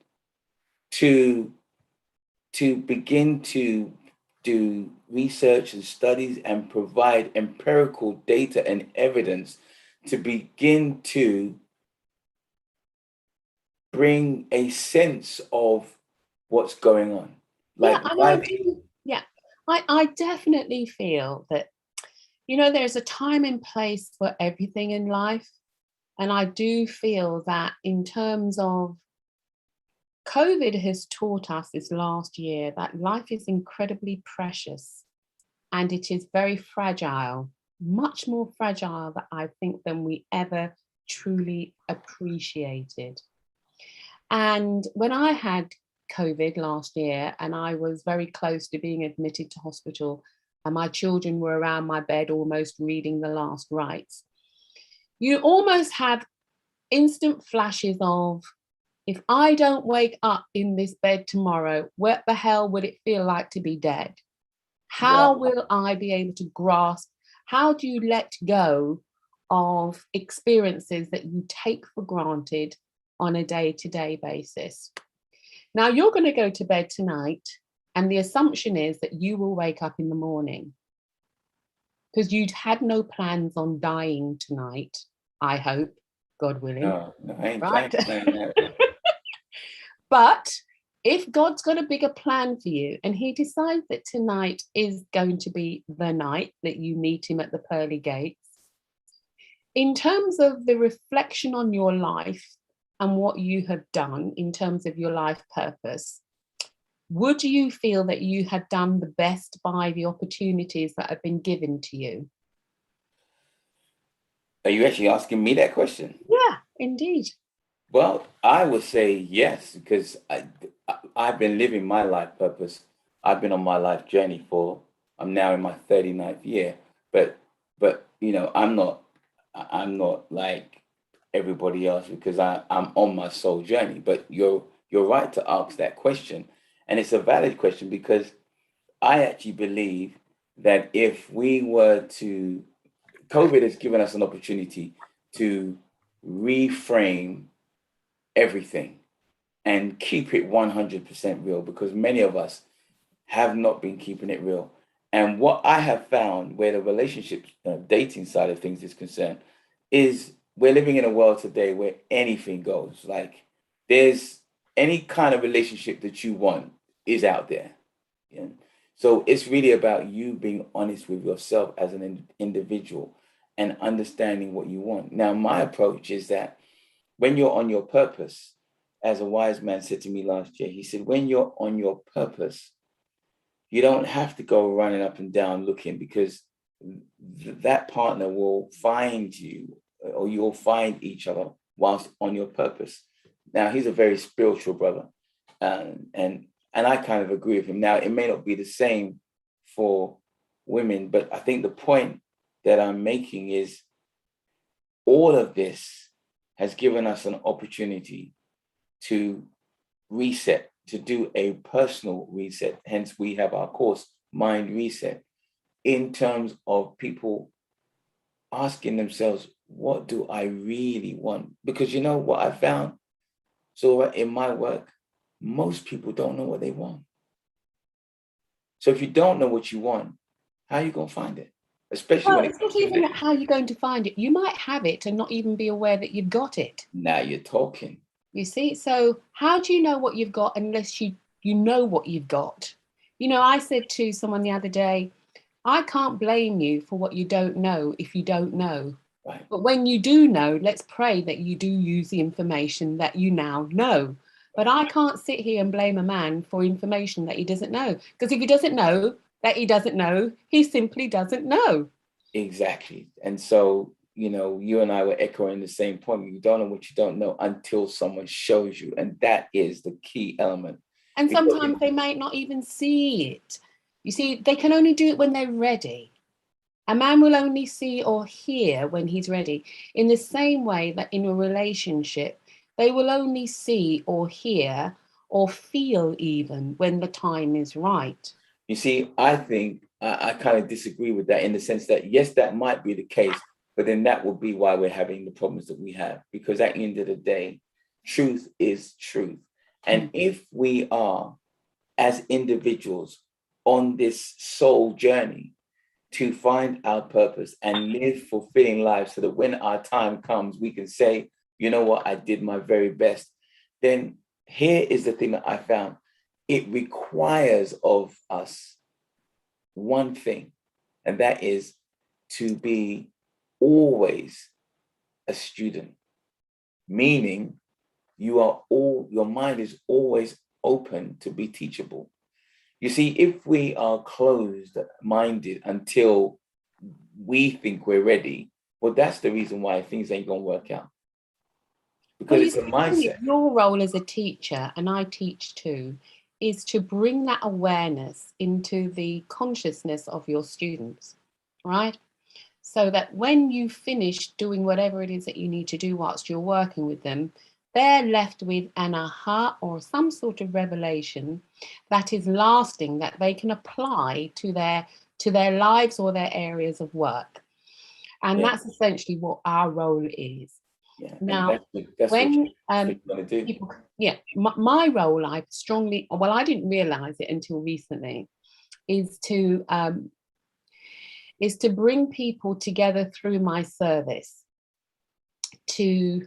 to begin to do research and studies and provide empirical data and evidence to begin to bring a sense of what's going on. Yeah, Like and I why do. Yeah, I definitely feel that, you know, there's a time and place for everything in life. And I do feel that in terms of COVID has taught us this last year that life is incredibly precious and it is very fragile, much more fragile that I think than we ever truly appreciated. And when I had COVID last year and I was very close to being admitted to hospital and my children were around my bed almost reading the last rites, you almost have instant flashes of, if I don't wake up in this bed tomorrow, what the hell would it feel like to be dead? How wow. will I be able to grasp? How do you let go of experiences that you take for granted on a day-to-day basis? Now, you're going to go to bed tonight, and the assumption is that you will wake up in the morning because you'd had no plans on dying tonight, I hope, God willing, No, I right? ain't saying that. But if God's got a bigger plan for you and he decides that tonight is going to be the night that you meet him at the pearly gates, in terms of the reflection on your life and what you have done in terms of your life purpose, would you feel that you had done the best by the opportunities that have been given to you? Are you actually asking me that question? Yeah, indeed. Well, I would say yes, because I've been living my life purpose. I've been on my life journey I'm now in my 39th year. But you know, I'm not like everybody else because I'm on my soul journey. But you're right to ask that question. And it's a valid question because I actually believe that if we were to COVID has given us an opportunity to reframe everything and keep it 100% real because many of us have not been keeping it real. And what I have found where the relationship dating side of things is concerned is we're living in a world today where anything goes. Like there's any kind of relationship that you want is out there. Yeah. So it's really about you being honest with yourself as an individual and understanding what you want. Now, my approach is that when you're on your purpose, as a wise man said to me last year, he said, when you're on your purpose, you don't have to go running up and down looking because that partner will find you or you'll find each other whilst on your purpose. Now, he's a very spiritual brother. And I kind of agree with him. Now, it may not be the same for women, but I think the point that I'm making is all of this has given us an opportunity to reset, to do a personal reset. Hence, we have our course, Mind Reset, in terms of people asking themselves, what do I really want? Because you know what I found? So in my work, most people don't know what they want. So if you don't know what you want, how are you going to find it? Especially Well, when it it's comes not to even relationships. how you're going to find it. You might have it and not even be aware that you've got it. Now you're talking. You see, so how do you know what you've got unless you know what you've got? You know, I said to someone the other day, I can't blame you for what you don't know if you don't know. Right. But when you do know, let's pray that you do use the information that you now know. But I can't sit here and blame a man for information that he doesn't know. Because if he doesn't know that he doesn't know, he simply doesn't know. Exactly. And so, you know, you and I were echoing the same point. You don't know what you don't know until someone shows you. And that is the key element. And Because sometimes they might not even see it. You see, they can only do it when they're ready. A man will only see or hear when he's ready, in the same way that in a relationship, they will only see or hear or feel even when the time is right. you see, I think I kind of disagree with that in the sense that, yes, that might be the case, but then that would be why we're having the problems that we have. Because at the end of the day, truth is truth. And if we are, as individuals, on this soul journey to find our purpose and live fulfilling lives so that when our time comes, we can say, you know what, I did my very best, then here is the thing that I found. It requires of us one thing, and that is to be always a student, meaning your mind is always open to be teachable. You see, if we are closed-minded until we think we're ready, well, that's the reason why things ain't gonna work out. Because it's a mindset. Your role as a teacher, and I teach too, is to bring that awareness into the consciousness of your students, right? So that when you finish doing whatever it is that you need to do whilst you're working with them, they're left with an aha or some sort of revelation that is lasting, that they can apply to their lives or their areas of work. And that's essentially what our role is. Yeah. Now, that's when what you want to do. people, my role, I didn't realize it until recently, is to bring people together through my service to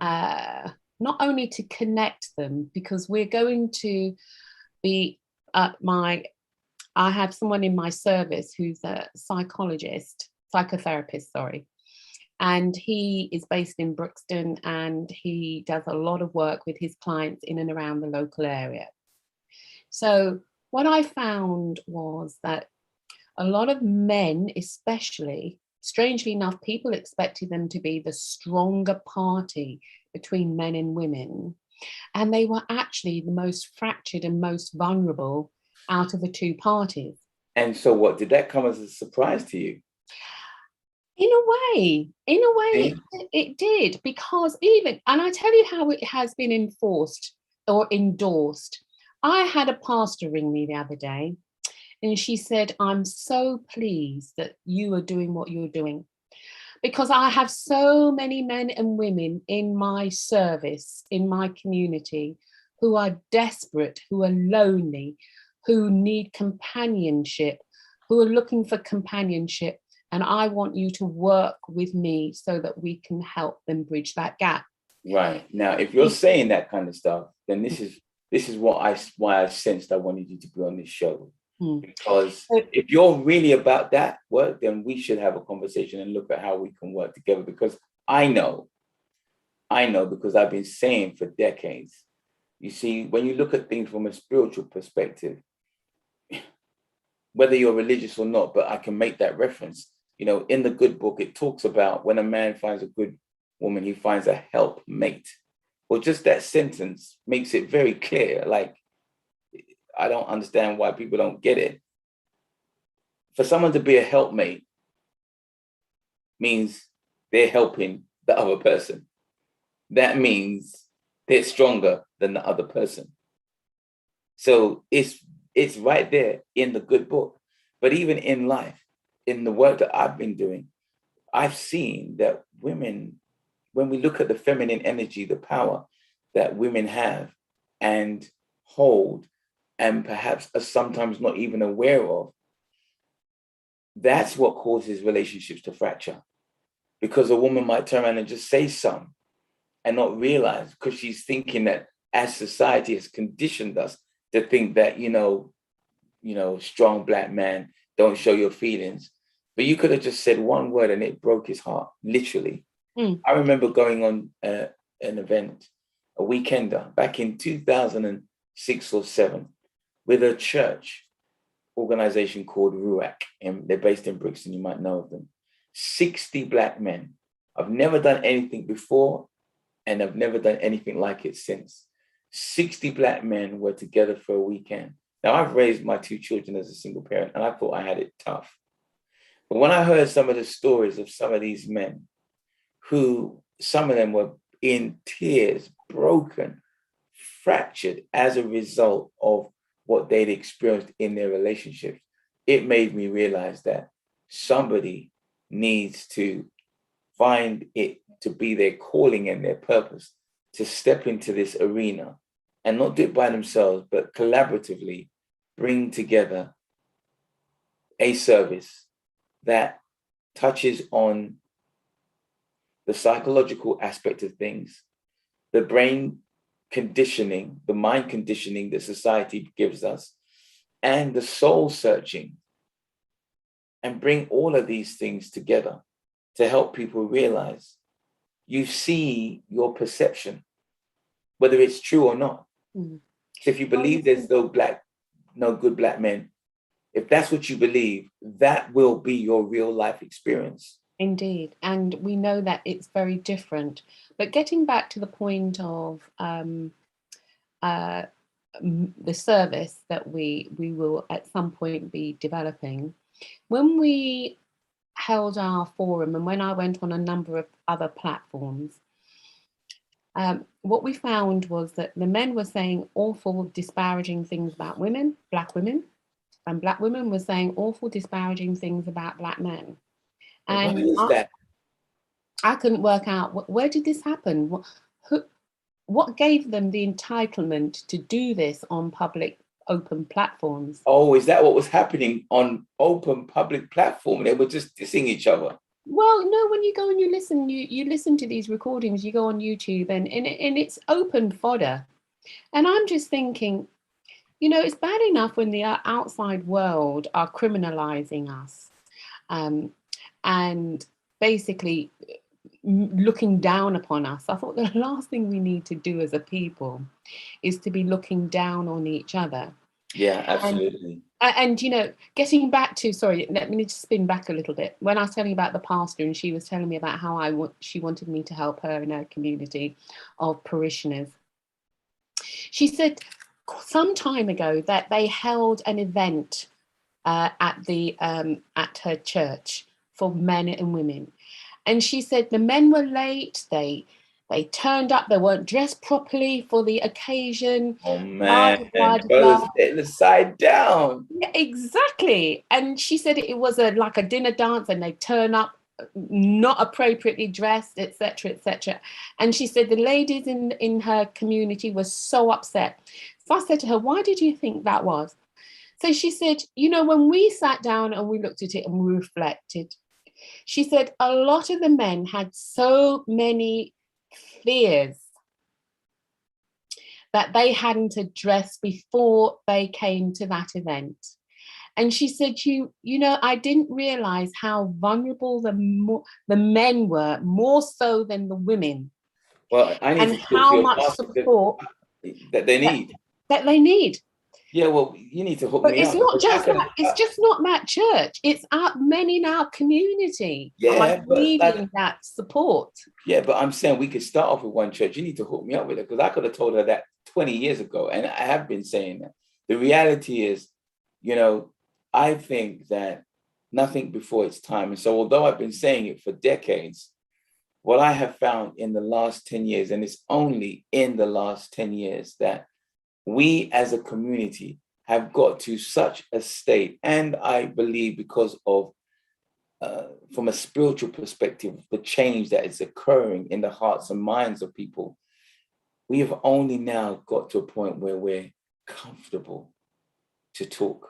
not only to connect them, because we're going to be I have someone in my service who's a psychotherapist, sorry. And he is based in Brixton, and he does a lot of work with his clients in and around the local area. So what I found was that a lot of men, especially, strangely enough, people expected them to be the stronger party between men and women. And they were actually the most fractured and most vulnerable out of the two parties. And so what, did that come as a surprise to you? In a way, it did, because and I tell you how it has been enforced or endorsed. I had a pastor ring me the other day, and she said, I'm so pleased that you are doing what you're doing, because I have so many men and women in my service, in my community, who are desperate, who are lonely, who need companionship, who are looking for companionship. And I want you to work with me so that we can help them bridge that gap. Right. Now, if you're saying that kind of stuff, then this is why I sensed I wanted you to be on this show. Because if you're really about that work, then we should have a conversation and look at how we can work together. Because I know because I've been saying for decades, you see, when you look at things from a spiritual perspective, whether you're religious or not, but I can make that reference. You know, in the good book, it talks about when a man finds a good woman, he finds a helpmate. Well, just that sentence makes it very clear. Like, I don't understand why people don't get it. For someone to be a helpmate means they're helping the other person. That means they're stronger than the other person. So it's right there in the good book. But even in life, in the work that I've been doing, I've seen that women, when we look at the feminine energy, the power that women have and hold, and perhaps are sometimes not even aware of, that's what causes relationships to fracture. Because a woman might turn around and just say something and not realize, because she's thinking that as society has conditioned us to think that, strong Black man, don't show your feelings. But you could have just said one word and it broke his heart, literally. I remember going on an event, a weekender, back in 2006 or 7, with a church organization called RUAC, and they're based in Brixton, you might know of them. 60 Black men. I've never done anything before, and I've never done anything like it since. 60 Black men were together for a weekend. Now, I've raised my 2 children as a single parent, and I thought I had it tough. But when I heard some of the stories of some of these men, who some of them were in tears, broken, fractured as a result of what they'd experienced in their relationships, it made me realize that somebody needs to find it to be their calling and their purpose to step into this arena and not do it by themselves, but collaboratively bring together a service that touches on the psychological aspect of things, the brain conditioning, the mind conditioning that society gives us, and the soul searching, and bring all of these things together to help people realize you see your perception, whether it's true or not. Mm-hmm. So if you believe there's no good black men, if that's what you believe, that will be your real life experience. Indeed. And we know that it's very different. But getting back to the point of the service that we will at some point be developing, when we held our forum and when I went on a number of other platforms, what we found was that the men were saying awful disparaging things about women, black women, and black women were saying awful disparaging things about black men. And what is that? I couldn't work out, where did this happen? What gave them the entitlement to do this on public open platforms? Oh, is that what was happening on open public platform? They were just dissing each other. Well, no, when you go and you listen to these recordings, you go on YouTube and it's open fodder. And I'm just thinking, it's bad enough when the outside world are criminalizing us and basically looking down upon us. I thought the last thing we need to do as a people is to be looking down on each other. Yeah, absolutely. And getting back to, sorry, let me just spin back a little bit. When I was telling you about the pastor and she was telling me about how she wanted me to help her in her community of parishioners. She said some time ago that they held an event at her church for men and women. And she said the men were late, they turned up, they weren't dressed properly for the occasion. Oh man, brothers letting the side down. Yeah, exactly. And she said it was like a dinner dance and they turn up not appropriately dressed, etc., etc. And she said the ladies in her community were so upset. So I said to her, why did you think that was? So she said, when we sat down and we looked at it and we reflected, she said a lot of the men had so many fears that they hadn't addressed before they came to that event. And she said, I didn't realize how vulnerable the men were, more so than the women. Well, I need and to talk how to your much support that they need. That they need. Yeah, well, you need to hook but me it's up. Not just that. It's just not that church. It's men in our community. Yeah, needing that support. Yeah, but I'm saying we could start off with one church. You need to hook me up with it because I could have told her that 20 years ago, and I have been saying that. The reality is, I think that nothing before its time. And so, although I've been saying it for decades, what I have found in the last 10 years, and it's only in the last 10 years that we as a community have got to such a state, and I believe because of, from a spiritual perspective, the change that is occurring in the hearts and minds of people, we have only now got to a point where we're comfortable to talk.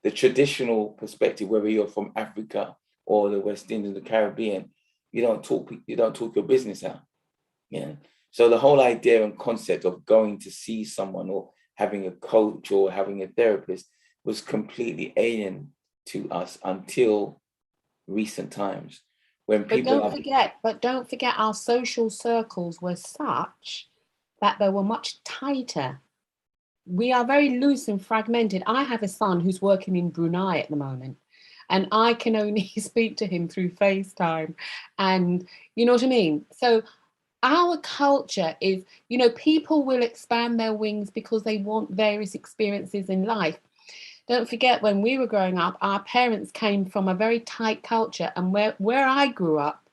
The traditional perspective, whether you're from Africa or the West Indies, the Caribbean, you don't talk your business out. Yeah. So the whole idea and concept of going to see someone or having a coach or having a therapist was completely alien to us until recent times when people. But don't forget our social circles were such that they were much tighter. We are very loose and fragmented. I have a son who's working in Brunei at the moment, and I can only speak to him through FaceTime. And you know what I mean? So our culture is, people will expand their wings because they want various experiences in life. Don't forget, when we were growing up, our parents came from a very tight culture. And where I grew up,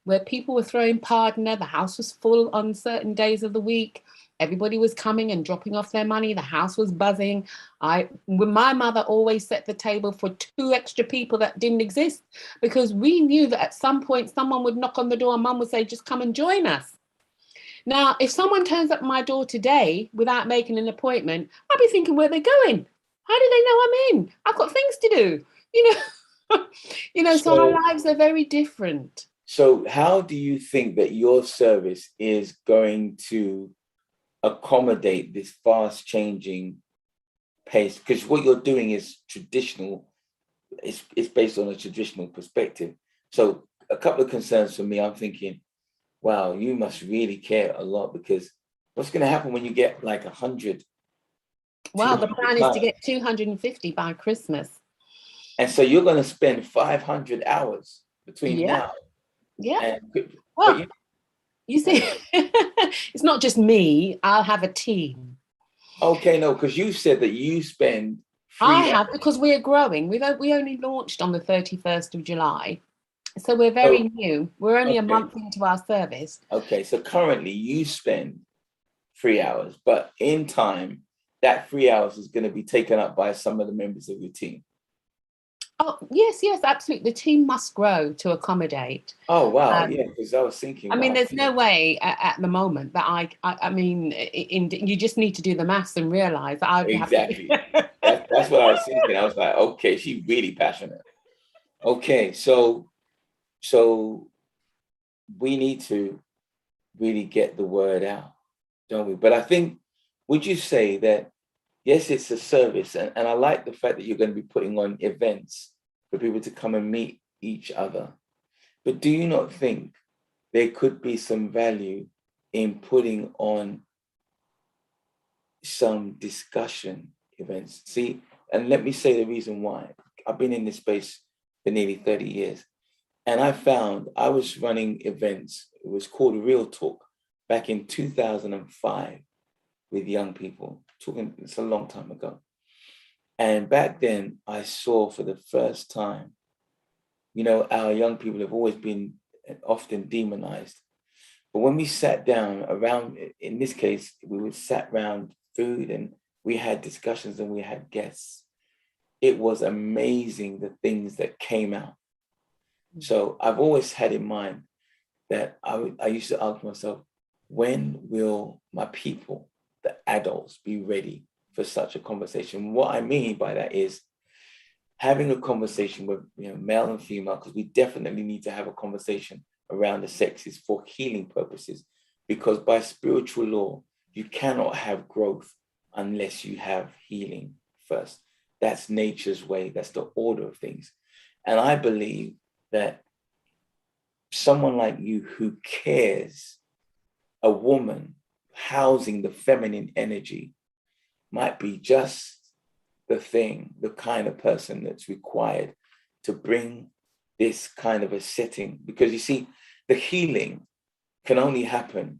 where people were throwing partner, the house was full on certain days of the week, Everybody was coming and dropping off their money. The house was buzzing. My mother always set the table for 2 extra people that didn't exist, because we knew that at some point someone would knock on the door and mum would say, just come and join us. Now, if someone turns up my door today without making an appointment, I'd be thinking, where are they going? How do they know I'm in? I've got things to do, so our lives are very different. So how do you think that your service is going to accommodate this fast changing pace? Because what you're doing is traditional, it's based on a traditional perspective. So a couple of concerns for me, I'm thinking, wow, you must really care a lot, because what's going to happen when you get like 100? Well, the plan is to get 250 by Christmas. And so you're going to spend 500 hours between now. Yeah. Well, you see, it's not just me. I'll have a team. Okay, no, because you said that you spend. Because we're growing. We only launched on the 31st of July. So we're very new. We're only a month into our service. Okay, so currently you spend 3 hours, but in time, that 3 hours is going to be taken up by some of the members of your team. Oh, yes, absolutely. The team must grow to accommodate. Oh, wow. Yeah, because I was thinking. I mean, there's no way at the moment that I mean, you just need to do the maths and realize that I'd exactly. That's what I was thinking. I was like, okay, she's really passionate. Okay, so we need to really get the word out, don't we? But I think, would you say that, yes, it's a service, and I like the fact that you're going to be putting on events for people to come and meet each other. But do you not think there could be some value in putting on some discussion events? See, and let me say the reason why. I've been in this space for nearly 30 years. And I found I was running events. It was called Real Talk back in 2005 with young people. It's a long time ago. And back then I saw for the first time, our young people have always been often demonized. But when we sat down around, in this case, we sat around food and we had discussions and we had guests. It was amazing the things that came out. So I've always had in mind that I used to ask myself, when will my people, the adults, be ready for such a conversation? What I mean by that is having a conversation with male and female, because we definitely need to have a conversation around the sexes for healing purposes, because by spiritual law, you cannot have growth unless you have healing first. That's nature's way. That's the order of things. And I believe that someone like you who cares, a woman housing the feminine energy, might be just the kind of person that's required to bring this kind of a setting. Because you see, the healing can only happen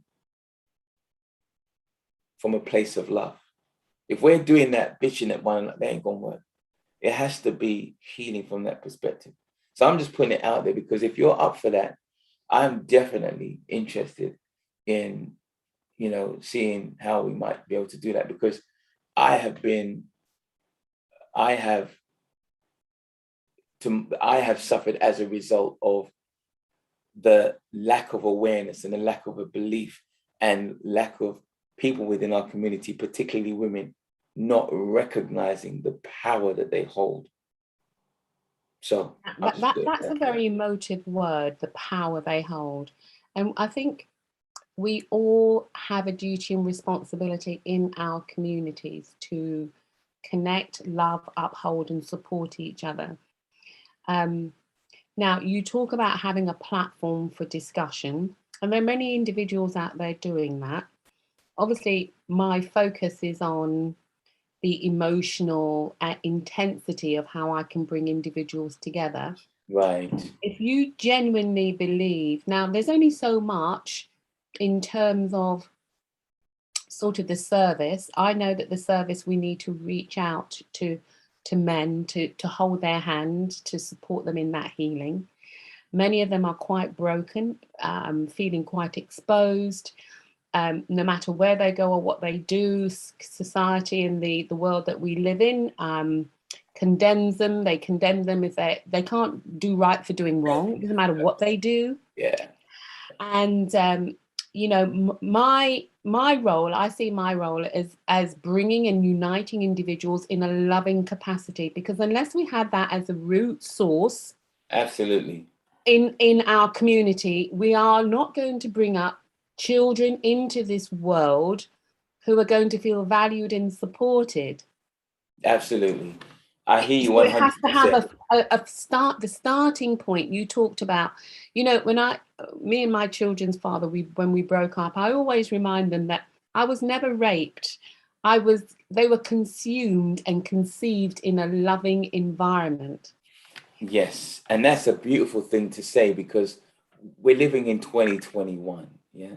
from a place of love. If we're doing that, bitching at one another, that ain't gonna work. It has to be healing from that perspective. So I'm just putting it out there, because if you're up for that, I'm definitely interested in, seeing how we might be able to do that, because I have suffered as a result of the lack of awareness and the lack of a belief and lack of people within our community, particularly women, not recognizing the power that they hold. So that's a very emotive word, the power they hold. And I think we all have a duty and responsibility in our communities to connect, love, uphold, and support each other. Now, you talk about having a platform for discussion, and there are many individuals out there doing that. Obviously, my focus is on the emotional intensity of how I can bring individuals together. Right. If you genuinely believe, now there's only so much in terms of sort of the service. I know that the service, we need to reach out to men to hold their hand, to support them in that healing. Many of them are quite broken, feeling quite exposed. no matter where they go or what they do, society and the world that we live in condemns them. They condemn them if they can't do right for doing wrong. It doesn't matter what they do. Yeah. And you know, my role, I see my role as bringing and uniting individuals in a loving capacity, because unless we have that as a root source, absolutely, in our community, we are not going to bring up children into this world who are going to feel valued and supported. Absolutely. I hear you 100%. So it has to have the starting point you talked about. You know, me and my children's father, when we broke up, I always remind them that I was never raped. They were consumed and conceived in a loving environment. Yes, and that's a beautiful thing to say, because we're living in 2021, yeah,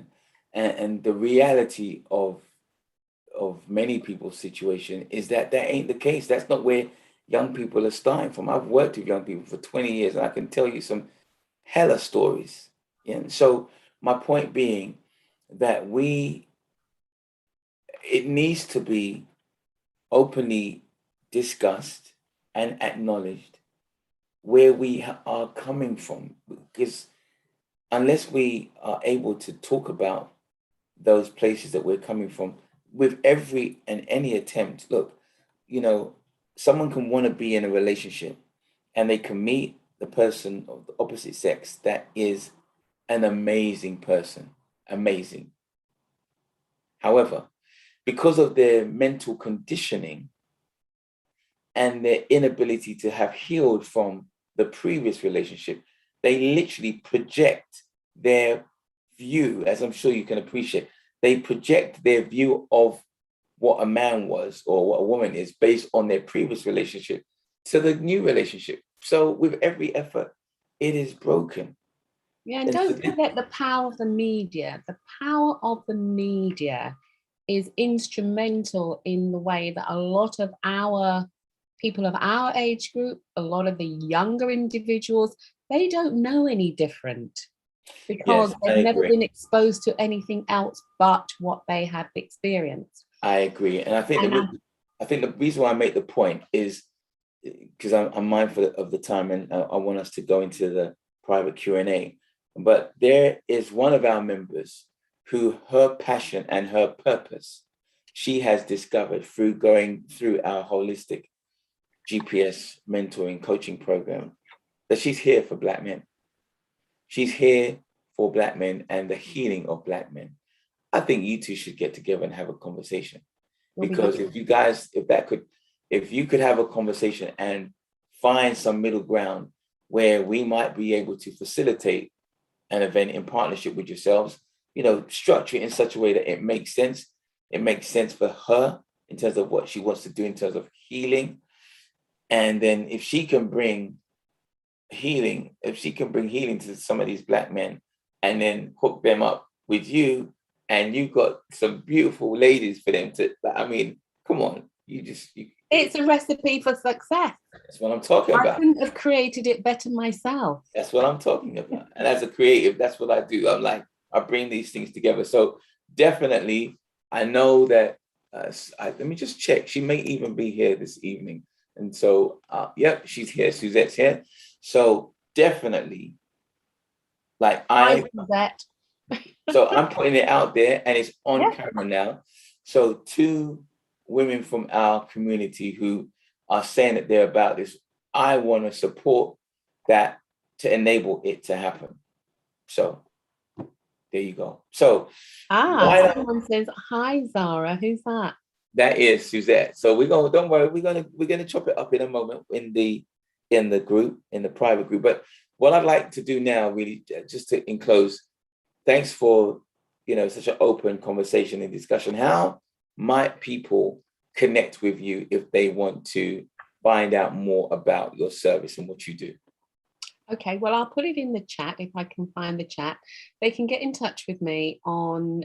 and the reality of many people's situation is that ain't the case. That's not where young people are starting from. I've worked with young people for 20 years, and I can tell you some hella stories. Yeah. So my point being that it needs to be openly discussed and acknowledged where we are coming from, because unless we are able to talk about those places that we're coming from with every and any attempt, look, you know, someone can want to be in a relationship and they can meet the person of the opposite sex that is an amazing person, amazing. However, because of their mental conditioning and their inability to have healed from the previous relationship, they literally project their view, as I'm sure you can appreciate, they project their view of what a man was or what a woman is based on their previous relationship to the new relationship. So with every effort, it is broken. Yeah, and don't forget the power of the media. The power of the media is instrumental in the way that a lot of our people of our age group, a lot of the younger individuals, they don't know any different, because they've never been exposed to anything else but what they have experienced. I agree. And I think the reason why I make the point is because I'm mindful of the time, and I want us to go into the private Q&A. But there is one of our members who her passion and her purpose, she has discovered through going through our holistic GPS mentoring coaching program, that she's here for Black men. She's here for Black men and the healing of Black men. I think you two should get together and have a conversation, because if you could have a conversation and find some middle ground where we might be able to facilitate an event in partnership with yourselves, you know, structure it in such a way that it makes sense. It makes sense for her in terms of what she wants to do in terms of healing. And then if she can bring healing to some of these Black men and then hook them up with you, and you've got some beautiful ladies for them to, I mean, come on, it's a recipe for success. That's what I'm talking about. I couldn't have created it better myself. That's what I'm talking about. And as a creative, that's what I do. I'm like, I bring these things together. So definitely, I know that, let me just check. She may even be here this evening. And so, yep, she's here. Suzette's here. So definitely, like Suzette. So I'm putting it out there, and it's on camera now. So 2 women from our community who are saying that they're about this, I want to support that to enable it to happen. So there you go. So someone says, hi, Zara. Who's that? That is Suzette. So don't worry, we're gonna chop it up in a moment in the group, in the private group. But what I'd like to do now, really, just to enclose, thanks for such an open conversation and discussion. How might people connect with you if they want to find out more about your service and what you do? Okay, well, I'll put it in the chat if I can find the chat. They can get in touch with me on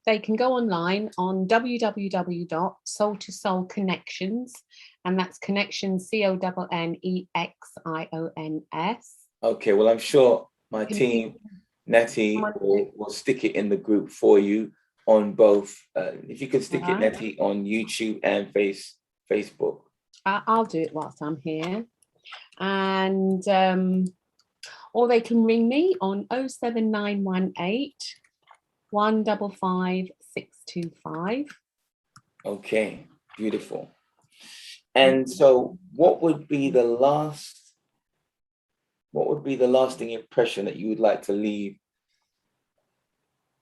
they can go online on www.soul to Soul Connections, and that's connections, CONNEXIONS. Okay, well, I'm sure my team Nettie will stick it in the group for you on both. If you could stick it, Nettie, on YouTube and Facebook. I'll do it whilst I'm here. And or they can ring me on 07918 155 625. Okay, beautiful. And so what would be the lasting impression that you would like to leave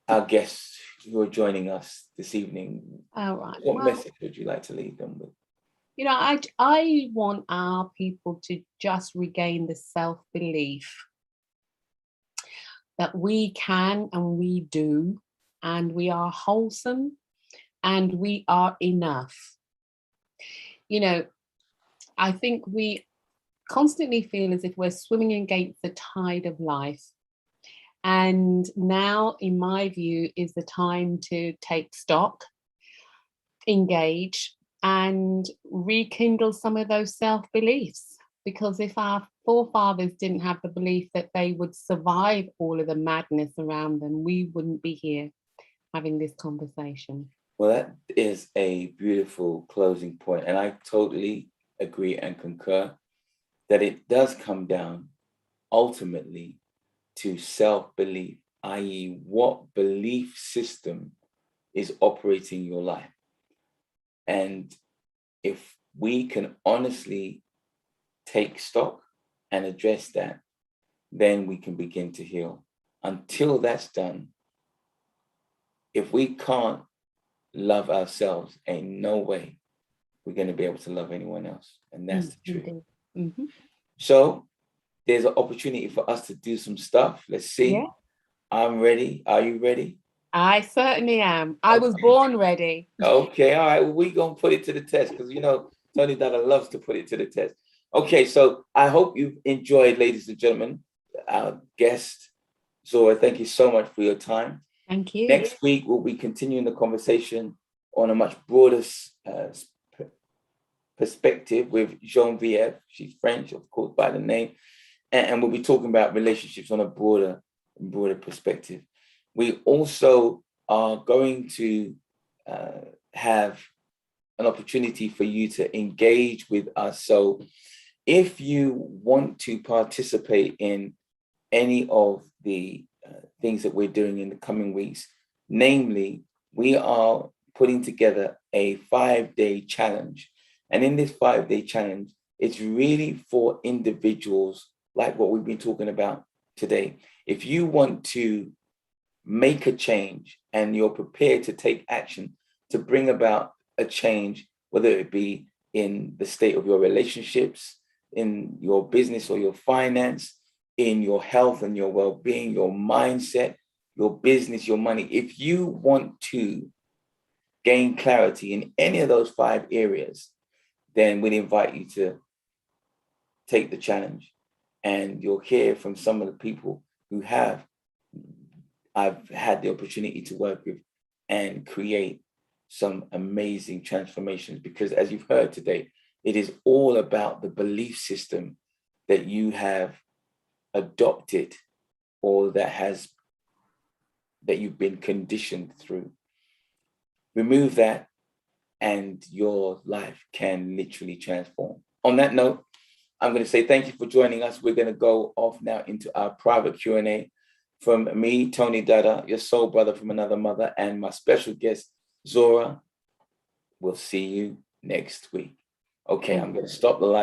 our guests who are joining us this evening? All right. What message would you like to leave them with? You know, I want our people to just regain the self-belief that we can and we do, and we are wholesome and we are enough. You know, I think we constantly feel as if we're swimming against the tide of life. And now, in my view, is the time to take stock, engage, and rekindle some of those self-beliefs. Because if our forefathers didn't have the belief that they would survive all of the madness around them, we wouldn't be here having this conversation. Well, that is a beautiful closing point, and I totally agree and concur that it does come down ultimately to self-belief, i.e., what belief system is operating your life. And if we can honestly take stock and address that, then we can begin to heal. Until that's done, if we can't love ourselves, ain't no way we're going to be able to love anyone else. And that's the truth. Mm-hmm. So there's an opportunity for us to do some stuff. Let's see. Yeah. I'm ready. Are you ready? I certainly am. I was born ready. Okay. All right. Well, we're going to put it to the test because, you know, Tony Dada loves to put it to the test. Okay. So I hope you've enjoyed, ladies and gentlemen, our guest, Zora. Thank you so much for your time. Thank you. Next week, we'll be continuing the conversation on a much broader perspective with Geneviève. She's French, of course, by the name. And we'll be talking about relationships on a broader perspective. We also are going to have an opportunity for you to engage with us. So if you want to participate in any of the things that we're doing in the coming weeks, namely, we are putting together a 5-day challenge. And in this 5-day challenge, it's really for individuals like what we've been talking about today. If you want to make a change and you're prepared to take action to bring about a change, whether it be in the state of your relationships, in your business or your finance, in your health and your well-being, your mindset, your business, your money, if you want to gain clarity in any of those 5 areas, then we'd invite you to take the challenge. And you'll hear from some of the people who I've had the opportunity to work with and create some amazing transformations. Because as you've heard today, it is all about the belief system that you have adopted or that you've been conditioned through. Remove that and your life can literally transform. On that note, I'm going to say thank you for joining us. We're going to go off now into our private Q&A from me, Tony Dada, your soul brother from another mother, and my special guest, Zora. We'll see you next week. Okay, I'm going to stop the live